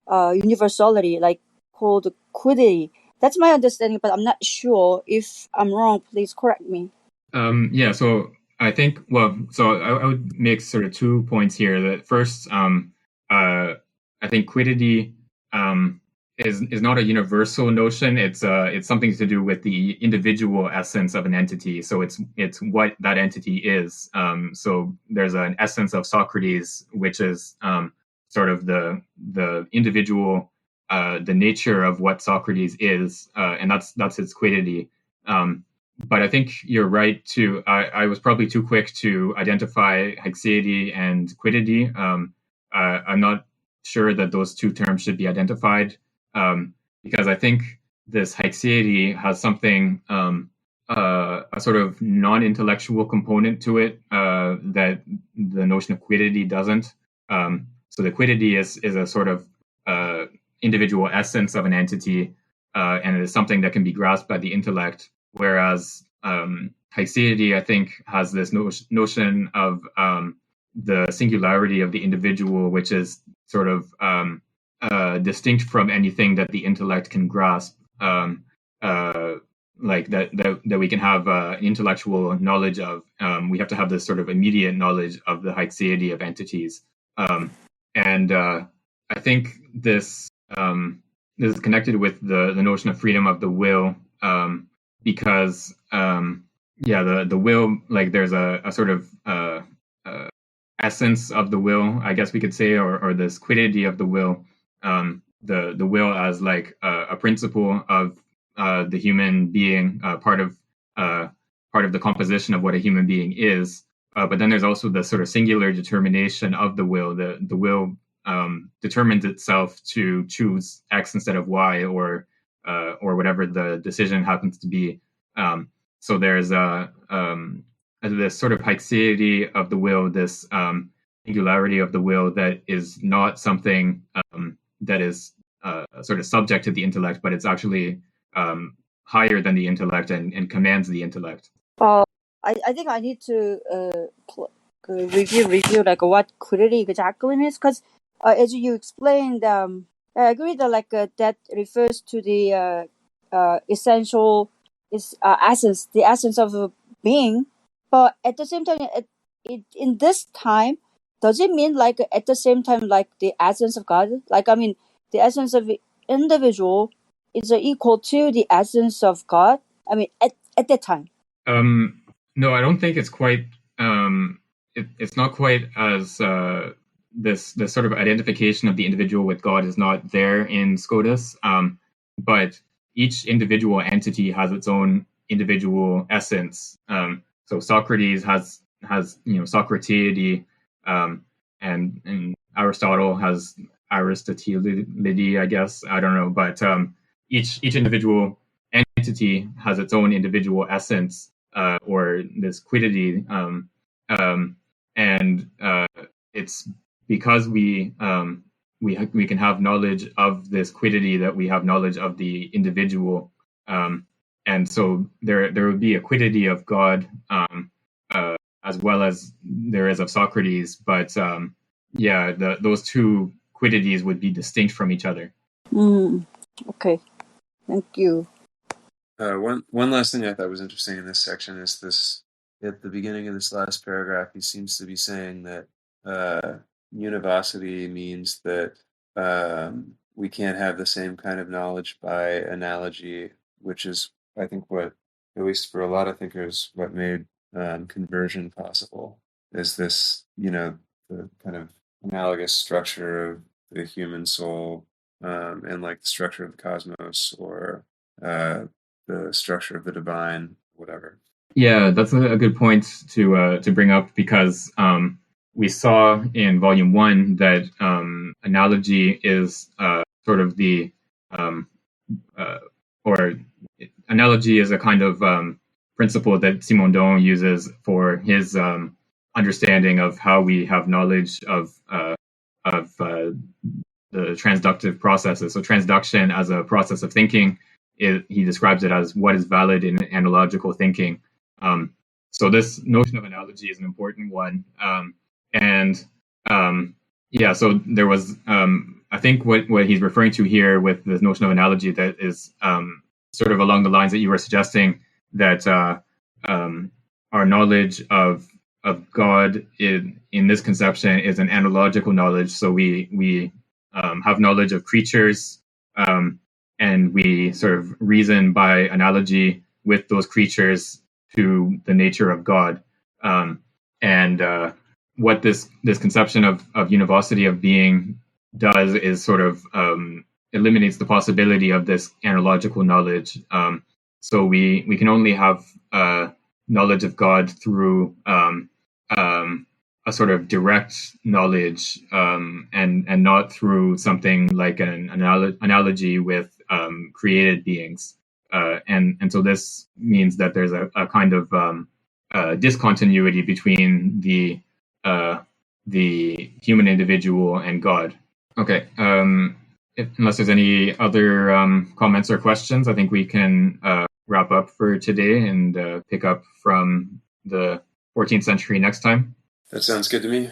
[SPEAKER 4] universality, like called quiddity. That's my understanding, but I'm not sure. If I'm wrong, please correct me.
[SPEAKER 1] So I think, I would make sort of 2 points here. That first, I think quiddity is not a universal notion. It's something to do with the individual essence of an entity. So it's what that entity is. So there's an essence of Socrates, which is sort of the individual, the nature of what Socrates is, and that's its quiddity. But I think you're right to. I was probably too quick to identify haecceity and quiddity. I'm not sure that those two terms should be identified, because I think this haecceity has something, a sort of non-intellectual component to it, that the notion of quiddity doesn't. So the quiddity is a sort of individual essence of an entity, and it is something that can be grasped by the intellect. Whereas haecceity, I think, has this notion of the singularity of the individual, which is sort of distinct from anything that the intellect can grasp. Like that we can have intellectual knowledge of. We have to have this sort of immediate knowledge of the haecceity of entities. And I think this is connected with the notion of freedom of the will, because the will, like there's a sort of essence of the will, I guess we could say, or this quiddity of the will, the will as like a principle of the human being, part of the composition of what a human being is. But then there's also the sort of singular determination of the will. The will determines itself to choose X instead of Y, or whatever the decision happens to be. So there's this sort of haecceity of the will, this singularity of the will that is not something that is sort of subject to the intellect, but it's actually higher than the intellect and commands the intellect.
[SPEAKER 4] I think I need to review like what quiddity exactly means, because as you explained, I agree that like that refers to the essential essence, the essence of a being. But at the same time, in this time, does it mean like at the same time like the essence of God? Like, I mean, the essence of the individual is equal to the essence of God? I mean, at that time.
[SPEAKER 1] No, I don't think it's quite. It's not quite as this sort of identification of the individual with God is not there in Scotus. But each individual entity has its own individual essence. So Socrates has Socrateity, and Aristotle has Aristotelity, I guess. I don't know, but each individual entity has its own individual essence, or this quiddity, and it's because we can have knowledge of this quiddity that we have knowledge of the individual, and so there would be a quiddity of God, as well as there is of Socrates, but those two quiddities would be distinct from each other.
[SPEAKER 4] Okay, thank you.
[SPEAKER 2] One last thing I thought was interesting in this section is this, at the beginning of this last paragraph, he seems to be saying that univocity means that we can't have the same kind of knowledge by analogy, which is, I think, what, at least for a lot of thinkers, what made conversion possible, is this, the kind of analogous structure of the human soul, and like the structure of the cosmos, or the structure of the divine, whatever.
[SPEAKER 1] Yeah, that's a good point to bring up, because we saw in Volume 1 that analogy is sort of the or analogy is a kind of principle that Simondon uses for his understanding of how we have knowledge of the transductive processes. So transduction as a process of thinking, he describes it as what is valid in analogical thinking. So this notion of analogy is an important one. So there was, I think what he's referring to here with this notion of analogy, that is sort of along the lines that you were suggesting, that our knowledge of God in this conception is an analogical knowledge. So we have knowledge of creatures, and we sort of reason by analogy with those creatures to the nature of God. What this conception of univocity of being does is sort of eliminates the possibility of this analogical knowledge. So we can only have knowledge of God through a sort of direct knowledge, and not through something like an analogy with created beings. And so this means that there's a kind of discontinuity between the human individual and God. Okay. Unless there's any other comments or questions, I think we can wrap up for today and pick up from the 14th century next time.
[SPEAKER 2] That sounds good to me.